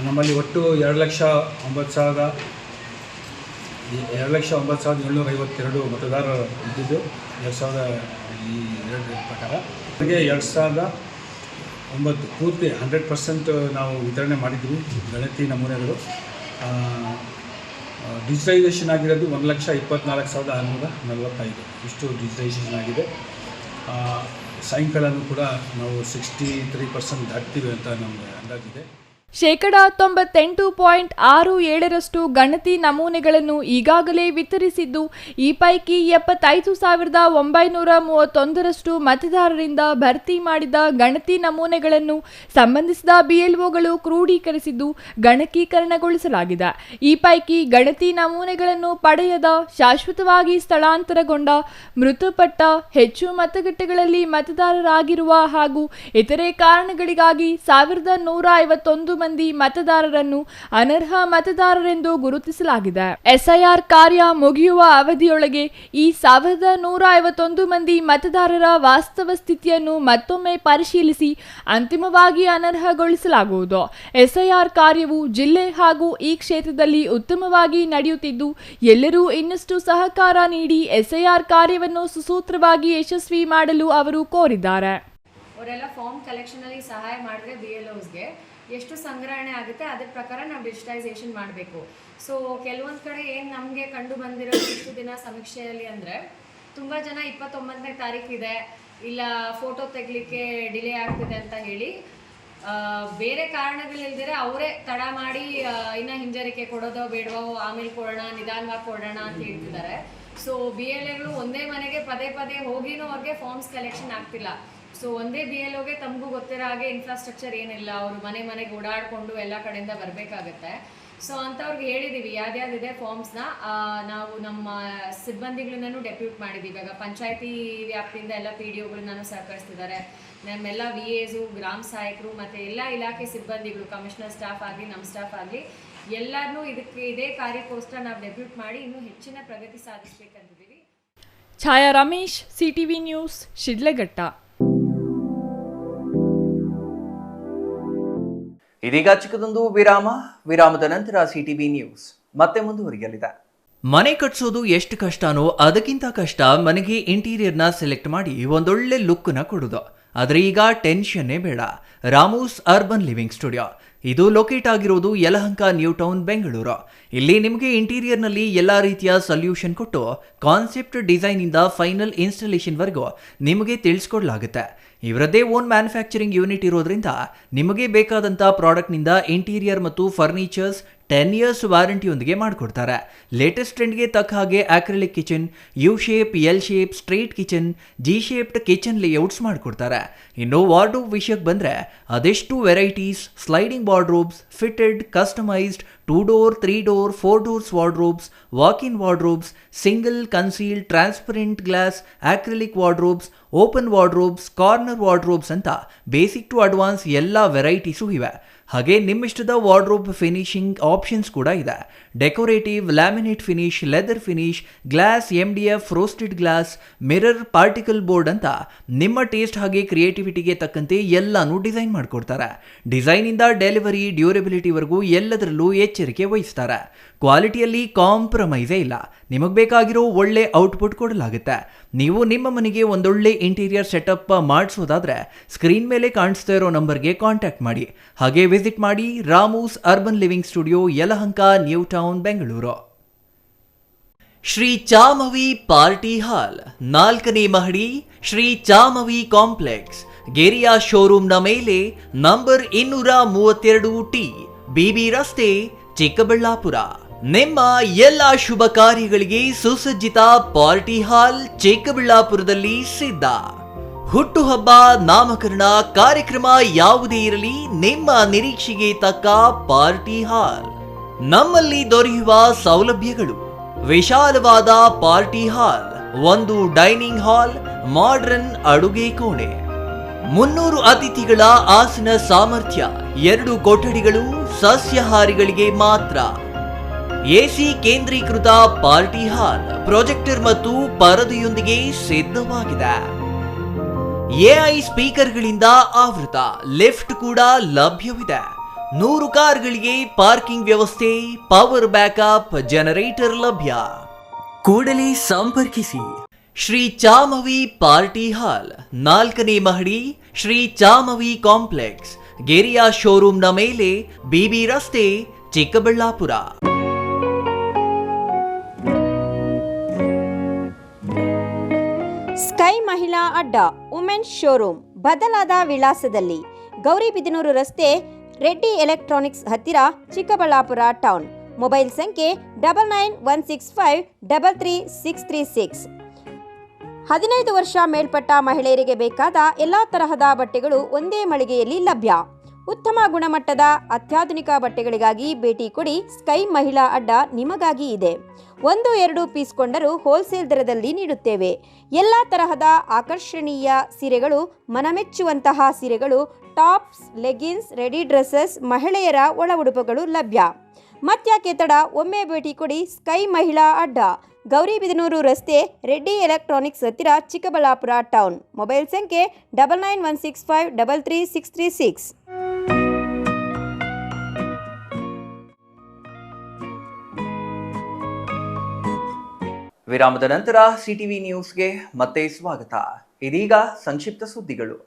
ನಮ್ಮಲ್ಲಿ ಒಟ್ಟು 2,09,752 ಮತದಾರರು ಇದ್ದಿದ್ದು 2002 ಪ್ರಕಾರ. ಅವರಿಗೆ 2009 ಪೂರ್ತಿ 100% ನಾವು ವಿತರಣೆ ಮಾಡಿದ್ವಿ ಗಣತಿ ನಮೂನೆಗಳು. ಡಿಜಿಟೈಸೇಷನ್ ಆಗಿರೋದು 1,24,645 ಇಷ್ಟು ಡಿಜಿಟೈಸೇಷನ್ ಆಗಿದೆ. ಸಾಯಂಕಾಲನೂ ಕೂಡ ನಾವು 63% ದಾಟ್ತೀವಿ ಅಂತ ನಮಗೆ ಅಂದಾಜಿದೆ. 98.67% ಗಣತಿ ನಮೂನೆಗಳನ್ನು ಈಗಾಗಲೇ ವಿತರಿಸಿದ್ದು, ಈ ಪೈಕಿ 75,931 ಮತದಾರರಿಂದ ಭರ್ತಿ ಮಾಡಿದ ಗಣತಿ ನಮೂನೆಗಳನ್ನು ಸಂಬಂಧಿಸಿದ BLOಗಳು ಕ್ರೋಢೀಕರಿಸಿದ್ದು ಗಣಕೀಕರಣಗೊಳಿಸಲಾಗಿದೆ. ಈ ಪೈಕಿ ಗಣತಿ ನಮೂನೆಗಳನ್ನು ಪಡೆಯದ, ಶಾಶ್ವತವಾಗಿ ಸ್ಥಳಾಂತರಗೊಂಡ, ಮೃತಪಟ್ಟ, ಹೆಚ್ಚು ಮತಗಟ್ಟೆಗಳಲ್ಲಿ ಮತದಾರರಾಗಿರುವ ಹಾಗೂ ಇತರೆ ಕಾರಣಗಳಿಗಾಗಿ 1,151 ಮಂದಿ ಮತದಾರರನ್ನು ಅನರ್ಹ ಮತದಾರರೆಂದು ಗುರುತಿಸಲಾಗಿದೆ. SIR ಕಾರ್ಯ ಮುಗಿಯುವ ಅವಧಿಯೊಳಗೆ ಈ 1,151 ಮಂದಿ ಮತದಾರರ ವಾಸ್ತವ ಸ್ಥಿತಿಯನ್ನು ಮತ್ತೊಮ್ಮೆ ಪರಿಶೀಲಿಸಿ ಅಂತಿಮವಾಗಿ ಅನರ್ಹಗೊಳಿಸಲಾಗುವುದು. SIR ಕಾರ್ಯವು ಜಿಲ್ಲೆ ಹಾಗೂ ಈ ಕ್ಷೇತ್ರದಲ್ಲಿ ಉತ್ತಮವಾಗಿ ನಡೆಯುತ್ತಿದ್ದು, ಎಲ್ಲರೂ ಇನ್ನಷ್ಟು ಸಹಕಾರ ನೀಡಿ SIR ಕಾರ್ಯವನ್ನು ಸುಸೂತ್ರವಾಗಿ ಯಶಸ್ವಿ ಮಾಡಲು ಅವರು ಕೋರಿದ್ದಾರೆ. ಅವರೆಲ್ಲ ಫಾರ್ಮ್ ಕಲೆಕ್ಷನಲ್ಲಿ ಸಹಾಯ ಮಾಡಿದ್ರೆ BLOಸ್ಗೆ ಎಷ್ಟು ಸಂಗ್ರಹಣೆ ಆಗುತ್ತೆ ಅದ್ರ ಪ್ರಕಾರ ನಾವು ಡಿಜಿಟೈಸೇಷನ್ ಮಾಡಬೇಕು. ಸೊ ಕೆಲವೊಂದು ಕಡೆ ಏನು ನಮಗೆ ಕಂಡು ಬಂದಿರೋ ಇಷ್ಟು ದಿನ ಸಮೀಕ್ಷೆಯಲ್ಲಿ ಅಂದರೆ, ತುಂಬ ಜನ 29ನೇ ತಾರೀಕಿದೆ, ಇಲ್ಲ ಫೋಟೋ ತೆಗಲಿಕ್ಕೆ ಡಿಲೇ ಆಗ್ತಿದೆ ಅಂತ ಹೇಳಿ ಬೇರೆ ಕಾರಣಗಳಿಲ್ದಿರೆ ಅವರೇ ತಡ ಮಾಡಿ ಇನ್ನು ಹಿಂಜರಿಕೆ ಕೊಡೋದೋ ಬೇಡವೋ, ಆಮೇಲೆ ಕೊಡೋಣ, ನಿಧಾನವಾಗಿ ಕೊಡೋಣ ಅಂತ ಹೇಳ್ತಿದ್ದಾರೆ. ಸೊ BLOಗಳು ಒಂದೇ ಮನೆಗೆ ಪದೇ ಪದೇ ಹೋಗಿನೂ ಅವ್ರಿಗೆ ಫಾರ್ಮ್ಸ್ ಕಲೆಕ್ಷನ್ ಆಗ್ತಿಲ್ಲ. ಸೊ ಒಂದೇ BLOಗೆ ತಮಗೂ ಗೊತ್ತಿರೋ ಹಾಗೆ ಇನ್ಫ್ರಾಸ್ಟ್ರಕ್ಚರ್ ಏನಿಲ್ಲ, ಅವರು ಮನೆಗೆ ಓಡಾಡಿಕೊಂಡು ಎಲ್ಲ ಕಡೆಯಿಂದ ಬರಬೇಕಾಗತ್ತೆ. ಸೊ ಅಂಥವ್ರಿಗೆ ಹೇಳಿದ್ದೀವಿ ಯಾವ್ಯಾವ್ದಿದೆ ಫಾರ್ಮ್ಸ್ನ ನಾವು ನಮ್ಮ ಸಿಬ್ಬಂದಿಗಳನ್ನೂ ಡೆಪ್ಯೂಟ್ ಮಾಡಿದ್ದೀವಿ. ಇವಾಗ ಪಂಚಾಯತಿ ವ್ಯಾಪ್ತಿಯಿಂದ ಎಲ್ಲ PDOಗಳನ್ನೂ ಸಹಕರಿಸ್ತಿದ್ದಾರೆ. ನಮ್ಮೆಲ್ಲ VAs, ಗ್ರಾಮ ಸಹಾಯಕರು ಮತ್ತು ಎಲ್ಲ ಇಲಾಖೆ ಸಿಬ್ಬಂದಿಗಳು, ಕಮಿಷನರ್ ಸ್ಟಾಫ್ ಆಗಲಿ ನಮ್ಮ ಸ್ಟಾಫ್ ಆಗಲಿ ಎಲ್ಲರನ್ನೂ ಇದೇ ಕಾರ್ಯಕ್ಕೋಸ್ಕರ ನಾವು ಡೆಪ್ಯೂಟ್ ಮಾಡಿ ಇನ್ನೂ ಹೆಚ್ಚಿನ ಪ್ರಗತಿ ಸಾಧಿಸಬೇಕಂತಿದ್ದೀವಿ. ಛಾಯಾ ರಮೇಶ್, CTV ನ್ಯೂಸ್, ಶಿಡ್ಲಘಟ್ಟ. ಇದೀಗ ಚಿಕ್ಕದೊಂದು ವಿರಾಮದ ನಂತರ CTV ನ್ಯೂಸ್ ಮತ್ತೆ ಮುಂದುವರಿಯಲಿದೆ. ಮನೆ ಕಟ್ಸೋದು ಎಷ್ಟು ಕಷ್ಟನೋ ಅದಕ್ಕಿಂತ ಕಷ್ಟ ಮನೆಗೆ ಇಂಟೀರಿಯರ್ನ ಸೆಲೆಕ್ಟ್ ಮಾಡಿ ಒಂದೊಳ್ಳೆ ಲುಕ್ನ ಕೊಡೋದು. ಆದರೆ ಈಗ ಟೆನ್ಷನ್ನೇ ಬೇಡ. ರಾಮೂಸ್ ಅರ್ಬನ್ ಲಿವಿಂಗ್ ಸ್ಟುಡಿಯೋ ಇದು ಲೊಕೇಟ್ ಆಗಿರೋದು ಯಲಹಂಕ ನ್ಯೂ ಟೌನ್ ಬೆಂಗಳೂರು. ಇಲ್ಲಿ ನಿಮಗೆ ಇಂಟೀರಿಯರ್ನಲ್ಲಿ ಎಲ್ಲ ರೀತಿಯ ಸೊಲ್ಯೂಷನ್ ಕೊಟ್ಟು ಕಾನ್ಸೆಪ್ಟ್ ಡಿಸೈನಿಂದ ಫೈನಲ್ ಇನ್ಸ್ಟಾಲೇಷನ್ವರೆಗೂ ನಿಮಗೆ ತಿಳಿಸ್ಕೊಡ್ಲಾಗುತ್ತೆ. ಇವರದ್ದೇ ಓನ್ ಮ್ಯಾನುಫ್ಯಾಕ್ಚರಿಂಗ್ ಯೂನಿಟ್ ಇರೋದ್ರಿಂದ ನಿಮಗೆ ಬೇಕಾದಂಥ ಪ್ರಾಡಕ್ಟ್ನಿಂದ ಇಂಟೀರಿಯರ್ ಮತ್ತು ಫರ್ನಿಚರ್ಸ್ 10 years ವಾರಂಟಿಯೊಂದಿಗೆ ಮಾಡಿಕೊಡ್ತಾರೆ. ಲೇಟೆಸ್ಟ್ ಟ್ರೆಂಡ್ಗೆ ತಕ್ಕ ಹಾಗೆ acrylic kitchen, U shape, L shape, straight kitchen, G shaped kitchen layouts ಮಾಡಿಕೊಡ್ತಾರೆ. ಇನ್ನು ವಾರ್ಡ್ರೋಬ್ ವಿಷಯಕ್ಕೆ ಬಂದರೆ ಅದೆಷ್ಟು varieties, sliding wardrobes, fitted, customised, 2 door, 3 door, 4 doors wardrobes, walk-in wardrobes, single, concealed, transparent glass, acrylic wardrobes, open wardrobes, corner wardrobes ಅಂತ ಬೇಸಿಕ್ ಟು ಅಡ್ವಾನ್ಸ್ ಎಲ್ಲ ವೆರೈಟೀಸು ಇವೆ. ಹಾಗೆ ನಿಮ್ಮಿಷ್ಟದ ವಾರ್ಡ್ರೋಬ್ ಫಿನಿಶಿಂಗ್ ಆಪ್ಷನ್ಸ್ ಕೂಡ ಇದೆ. Decorative, laminate finish, leather finish, glass, MDF, roasted glass, mirror, particle board ಅಂತ ನಿಮ್ಮ ಟೇಸ್ಟ್ ಹಾಗೆ ಕ್ರಿಯೇಟಿವಿಟಿಗೆ ತಕ್ಕಂತೆ ಎಲ್ಲಾನು ಡಿಸೈನ್ ಮಾಡಿಕೊಡ್ತಾರೆ. ಡಿಸೈನಿಂದ ಡೆಲಿವರಿ, ಡ್ಯೂರಬಿಲಿಟಿವರೆಗೂ ಎಲ್ಲದರಲ್ಲೂ ಎಚ್ಚರಿಕೆ ವಹಿಸ್ತಾರೆ. ಕ್ವಾಲಿಟಿಯಲ್ಲಿ ಕಾಂಪ್ರಮೈಸೇ ಇಲ್ಲ. ನಿಮಗೆ ಬೇಕಾಗಿರೋ ಒಳ್ಳೆ ಔಟ್ಪುಟ್ ಕೊಡಲಾಗುತ್ತೆ. ನೀವು ನಿಮ್ಮ ಮನೆಗೆ ಒಂದೊಳ್ಳೆ ಇಂಟೀರಿಯರ್ ಸೆಟಪ್ ಮಾಡಿಸೋದಾದ್ರೆ ಸ್ಕ್ರೀನ್ ಮೇಲೆ ಕಾಣಿಸ್ತಾ ಇರೋ ನಂಬರ್ಗೆ ಕಾಂಟ್ಯಾಕ್ಟ್ ಮಾಡಿ. ಹಾಗೆ ವಿಸಿಟ್ ಮಾಡಿ Ramu's urban living studio, Yelahanka, new town, Bengaluru. Shri Chamavi party hall 4ನೇ ಮಹಡಿ, ಶ್ರೀ ಚಾಮವಿ ಕಾಂಪ್ಲೆಕ್ಸ್, ಗೆರಿಯಾ ಶೋರೂಮ್ನ ಮೇಲೆ, ನಂಬರ್ 232T, BB ರಸ್ತೆ, ಚಿಕ್ಕಬಳ್ಳಾಪುರ. ನಿಮ್ಮ ಎಲ್ಲ ಶುಭ ಕಾರ್ಯಗಳಿಗೆ ಸುಸಜ್ಜಿತ ಪಾರ್ಟಿ ಹಾಲ್ ಚಿಕ್ಕಬಳ್ಳಾಪುರದಲ್ಲಿ ಸಿದ್ಧ. ಹುಟ್ಟುಹಬ್ಬ, ನಾಮಕರಣ, ಕಾರ್ಯಕ್ರಮ ಯಾವುದೇ ಇರಲಿ, ನಿಮ್ಮ ನಿರೀಕ್ಷೆಗೆ ತಕ್ಕ ಪಾರ್ಟಿ ಹಾಲ್. ನಮ್ಮಲ್ಲಿ ದೊರೆಯುವ ಸೌಲಭ್ಯಗಳು: ವಿಶಾಲವಾದ party hall, 1 dining hall, modern ಅಡುಗೆ ಕೋಣೆ, 300 ಅತಿಥಿಗಳ ಆಸನ ಸಾಮರ್ಥ್ಯ, 2 ಕೊಠಡಿಗಳು ಸಸ್ಯಾಹಾರಿಗಳಿಗೆ ಮಾತ್ರ, AC ಕೇಂದ್ರೀಕೃತ ಪಾರ್ಟಿ ಹಾಲ್, ಪ್ರೊಜೆಕ್ಟರ್ ಮತ್ತು ಪರದೆಯೊಂದಿಗೆ ಸಿದ್ಧವಾಗಿದೆ. AI ಸ್ಪೀಕರ್ಗಳಿಂದ ಆವೃತ, ಲಿಫ್ಟ್ ಕೂಡ ಲಭ್ಯವಿದೆ. 100 ಕಾರ್ಗಳಿಗೆ ಪಾರ್ಕಿಂಗ್ ವ್ಯವಸ್ಥೆ, ಪವರ್ ಬ್ಯಾಕಪ್, ಜನರೇಟರ್ ಲಭ್ಯ. ಕೂಡಲೇ ಸಂಪರ್ಕಿಸಿ. ಶ್ರೀ ಚಾಮವಿ ಪಾರ್ಟಿ ಹಾಲ್, 4ನೇ ಮಹಡಿ, ಶ್ರೀ ಚಾಮವಿ ಕಾಂಪ್ಲೆಕ್ಸ್, ಗೆರಿಯಾ ಶೋರೂಮ್ನ ಮೇಲೆ, BB ರಸ್ತೆ, ಚಿಕ್ಕಬಳ್ಳಾಪುರ. ಸ್ಕೈ ಮಹಿಳಾ ಅಡ್ಡ, ವುಮೆನ್ಸ್ ಶೋರೂಮ್ ಬದಲಾದ ವಿಳಾಸದಲ್ಲಿ, ಗೌರಿಬಿದನೂರು ರಸ್ತೆ, ರೆಡ್ಡಿ ಎಲೆಕ್ಟ್ರಾನಿಕ್ಸ್ ಹತ್ತಿರ, ಚಿಕ್ಕಬಳ್ಳಾಪುರ ಟೌನ್. ಮೊಬೈಲ್ ಸಂಖ್ಯೆ 9916533636. 15 ವರ್ಷ ಮೇಲ್ಪಟ್ಟ ಮಹಿಳೆಯರಿಗೆ ಬೇಕಾದ ಎಲ್ಲ ತರಹದ ಬಟ್ಟೆಗಳು ಒಂದೇ ಮಳಿಗೆಯಲ್ಲಿ ಲಭ್ಯ. ಉತ್ತಮ ಗುಣಮಟ್ಟದ ಅತ್ಯಾಧುನಿಕ ಬಟ್ಟೆಗಳಿಗಾಗಿ ಭೇಟಿ ಕೊಡಿ. ಸ್ಕೈ ಮಹಿಳಾ ಅಡ್ಡ ನಿಮಗಾಗಿ ಇದೆ. 1-2 ಪೀಸ್ ಕೊಂಡರೂ ಹೋಲ್ಸೇಲ್ ದರದಲ್ಲಿ ನೀಡುತ್ತೇವೆ. ಎಲ್ಲ ತರಹದ ಆಕರ್ಷಣೀಯ ಸೀರೆಗಳು, ಮನಮೆಚ್ಚುವಂತಹ ಸೀರೆಗಳು, ಟಾಪ್ಸ್, ಲೆಗಿನ್ಸ್, ರೆಡಿ ಡ್ರೆಸ್ಸಸ್, ಮಹಿಳೆಯರ ಒಳ ಉಡುಪುಗಳು ಲಭ್ಯ. ಮತ್ತ್ಯಾಕೆ ತಡ, ಒಮ್ಮೆ ಭೇಟಿ ಕೊಡಿ. ಸ್ಕೈ ಮಹಿಳಾ ಅಡ್ಡ, ಗೌರಿಬಿದನೂರು ರಸ್ತೆ, ರೆಡ್ಡಿ ಎಲೆಕ್ಟ್ರಾನಿಕ್ಸ್ ಹತ್ತಿರ, ಚಿಕ್ಕಬಳ್ಳಾಪುರ ಟೌನ್. ಮೊಬೈಲ್ ಸಂಖ್ಯೆ 9916533636. ವಿರಾಮದ ನಂತರ ಸಿಟಿವಿ ನ್ಯೂಸ್ಗೆ ಮತ್ತೆ ಸ್ವಾಗತ. ಇದೀಗ ಸಂಕ್ಷಿಪ್ತ ಸುದ್ದಿಗಳು.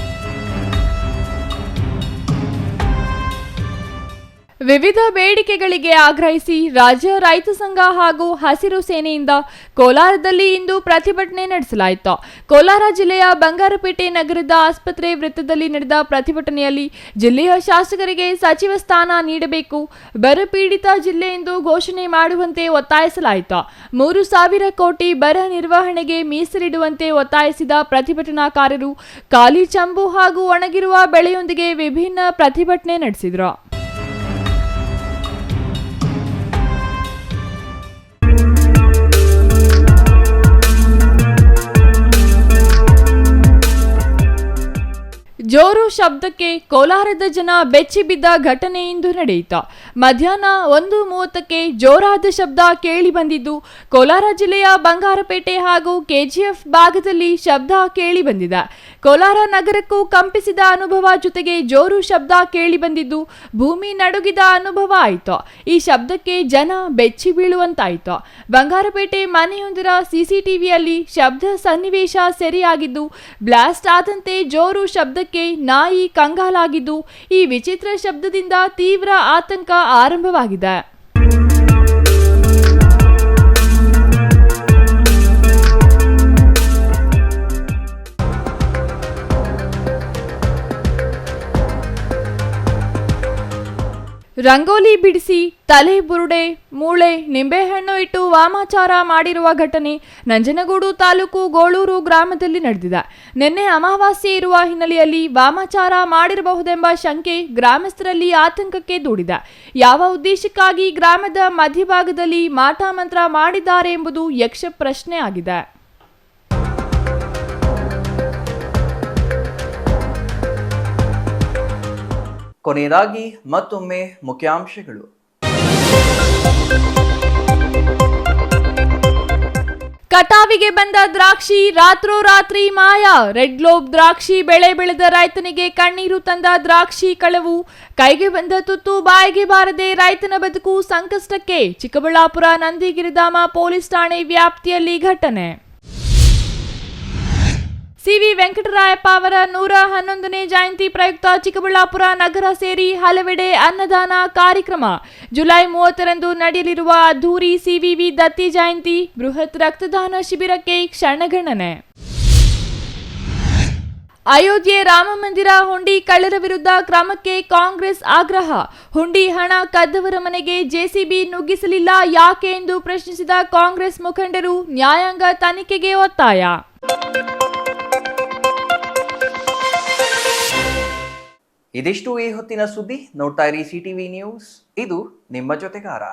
ವಿವಿಧ ಬೇಡಿಕೆಗಳಿಗೆ ಆಗ್ರಹಿಸಿ ರಾಜ್ಯ ರೈತ ಸಂಘ ಹಾಗೂ ಹಸಿರು ಸೇನೆಯಿಂದ ಕೋಲಾರದಲ್ಲಿ ಇಂದು ಪ್ರತಿಭಟನೆ ನಡೆಸಲಾಯಿತು. ಕೋಲಾರ ಜಿಲ್ಲೆಯ ಬಂಗಾರಪೇಟೆ ನಗರದ ಆಸ್ಪತ್ರೆ ವೃತ್ತದಲ್ಲಿ ನಡೆದ ಪ್ರತಿಭಟನೆಯಲ್ಲಿ ಜಿಲ್ಲೆಯ ಶಾಸಕರಿಗೆ ಸಚಿವ ಸ್ಥಾನ ನೀಡಬೇಕು, ಬರಪೀಡಿತ ಜಿಲ್ಲೆ ಎಂದು ಘೋಷಣೆ ಮಾಡುವಂತೆ ಒತ್ತಾಯಿಸಲಾಯಿತು. 3,000 ಕೋಟಿ ಬರ ನಿರ್ವಹಣೆಗೆ ಮೀಸಲಿಡುವಂತೆ ಒತ್ತಾಯಿಸಿದ ಪ್ರತಿಭಟನಾಕಾರರು ಖಾಲಿ ಚಂಬು ಹಾಗೂ ಒಣಗಿರುವ ಬೆಳೆಯೊಂದಿಗೆ ವಿಭಿನ್ನ ಪ್ರತಿಭಟನೆ ನಡೆಸಿದರು. ಜೋರು ಶಬ್ದಕ್ಕೆ ಕೋಲಾರದ ಜನ ಬೆಚ್ಚಿ ಬಿದ್ದ ಘಟನೆ ಇಂದು ನಡೆಯಿತು. ಮಧ್ಯಾಹ್ನ 1:30ಕ್ಕೆ ಜೋರಾದ ಶಬ್ದ ಕೇಳಿ ಬಂದಿದ್ದು ಕೋಲಾರ ಜಿಲ್ಲೆಯ ಬಂಗಾರಪೇಟೆ ಹಾಗೂ ಕೆಜಿಎಫ್ ಭಾಗದಲ್ಲಿ ಶಬ್ದ ಕೇಳಿ ಬಂದಿದೆ. ಕೋಲಾರ ನಗರಕ್ಕೂ ಕಂಪಿಸಿದ ಅನುಭವ ಜೊತೆಗೆ ಜೋರು ಶಬ್ದ ಕೇಳಿ ಬಂದಿದ್ದು ಭೂಮಿ ನಡುಗಿದ ಅನುಭವ ಆಯಿತು. ಈ ಶಬ್ದಕ್ಕೆ ಜನ ಬೆಚ್ಚಿ ಬೀಳುವಂತಾಯಿತು. ಬಂಗಾರಪೇಟೆ ಮನೆಯೊಂದರ ಸಿಸಿಟಿವಿಯಲ್ಲಿ ಶಬ್ದ ಸನ್ನಿವೇಶ ಸೆರೆಯಾಗಿದ್ದು ಬ್ಲಾಸ್ಟ್ ಆದಂತೆ ಜೋರು ಶಬ್ದಕ್ಕೆ ನಾಯಿ ಕಂಗಾಲಾಗಿದ್ದು ಈ ವಿಚಿತ್ರ ಶಬ್ದದಿಂದ ತೀವ್ರ ಆತಂಕ ಆರಂಭವಾಗಿದೆ. ರಂಗೋಲಿ ಬಿಡಿಸಿ ತಲೆ ಬುರುಡೆ ಮೂಳೆ ನಿಂಬೆಹಣ್ಣು ಇಟ್ಟು ವಾಮಾಚಾರ ಮಾಡಿರುವ ಘಟನೆ ನಂಜನಗೂಡು ತಾಲೂಕು ಗೋಳೂರು ಗ್ರಾಮದಲ್ಲಿ ನಡೆದಿದೆ. ನಿನ್ನೆ ಅಮಾವಾಸ್ಯೆ ಇರುವ ಹಿನ್ನೆಲೆಯಲ್ಲಿ ವಾಮಾಚಾರ ಮಾಡಿರಬಹುದೆಂಬ ಶಂಕೆ ಗ್ರಾಮಸ್ಥರಲ್ಲಿ ಆತಂಕಕ್ಕೆ ದೂಡಿದೆ. ಯಾವ ಉದ್ದೇಶಕ್ಕಾಗಿ ಗ್ರಾಮದ ಮಧ್ಯಭಾಗದಲ್ಲಿ ಮಾಟ ಮಂತ್ರ ಮಾಡಿದ್ದಾರೆ ಎಂಬುದು ಯಕ್ಷ ಪ್ರಶ್ನೆ ಆಗಿದೆ. ಕೊನೆಯದಾಗಿ ಮತ್ತೊಮ್ಮೆ ಮುಖ್ಯಾಂಶಗಳು. ಕಟಾವಿಗೆ ಬಂದ ದ್ರಾಕ್ಷಿ ರಾತ್ರೋರಾತ್ರಿ ಮಾಯ. ರೆಡ್ ಗ್ಲೋಬ್ ದ್ರಾಕ್ಷಿ ಬೆಳೆ ಬೆಳೆದ ರೈತನಿಗೆ ಕಣ್ಣೀರು ತಂದ ದ್ರಾಕ್ಷಿ ಕಳವು. ಕೈಗೆ ಬಂದ ತುತ್ತು ಬಾಯಿಗೆ ಬಾರದೆ ರೈತನ ಬದುಕು ಸಂಕಷ್ಟಕ್ಕೆ. ಚಿಕ್ಕಬಳ್ಳಾಪುರ ನಂದಿಗಿರಿಧಾಮ ಪೊಲೀಸ್ ಠಾಣೆ ವ್ಯಾಪ್ತಿಯಲ್ಲಿ ಘಟನೆ. ಸಿವಿ ವೆಂಕಟರಾಯಪ್ಪ ಅವರ 111ನೇ ಜಯಂತಿ ಪ್ರಯುಕ್ತ ಚಿಕ್ಕಬಳ್ಳಾಪುರ ನಗರ ಸೇರಿ ಹಲವೆಡೆ ಅನ್ನದಾನ ಕಾರ್ಯಕ್ರಮ. ಜುಲೈ 30ರಂದು ನಡೆಯಲಿರುವ ಅದ್ದೂರಿ ಸಿವಿವಿ ದತ್ತಿ ಜಯಂತಿ ಬೃಹತ್ ರಕ್ತದಾನ ಶಿಬಿರಕ್ಕೆ ಕ್ಷಣಗಣನೆ. ಅಯೋಧ್ಯೆ ರಾಮ ಮಂದಿರ ಹುಂಡಿ ಕಳ್ಳರ ವಿರುದ್ಧ ಕ್ರಮಕ್ಕೆ ಕಾಂಗ್ರೆಸ್ ಆಗ್ರಹ. ಹುಂಡಿ ಹಣ ಕದ್ದವರ ಮನೆಗೆ ಜೆಸಿಬಿ ನುಗ್ಗಿಸಲಿಲ್ಲ ಯಾಕೆ ಎಂದು ಪ್ರಶ್ನಿಸಿದ ಕಾಂಗ್ರೆಸ್ ಮುಖಂಡರು ನ್ಯಾಯಾಂಗ ತನಿಖೆಗೆ ಒತ್ತಾಯ. ಇದಿಷ್ಟು ಈ ಹೊತ್ತಿನ ಸುದ್ದಿ. ನೋಡ್ತಾ ಇರಿ ಸಿಟಿವಿ ನ್ಯೂಸ್, ಇದು ನಿಮ್ಮ ಜೊತೆಗಾರ.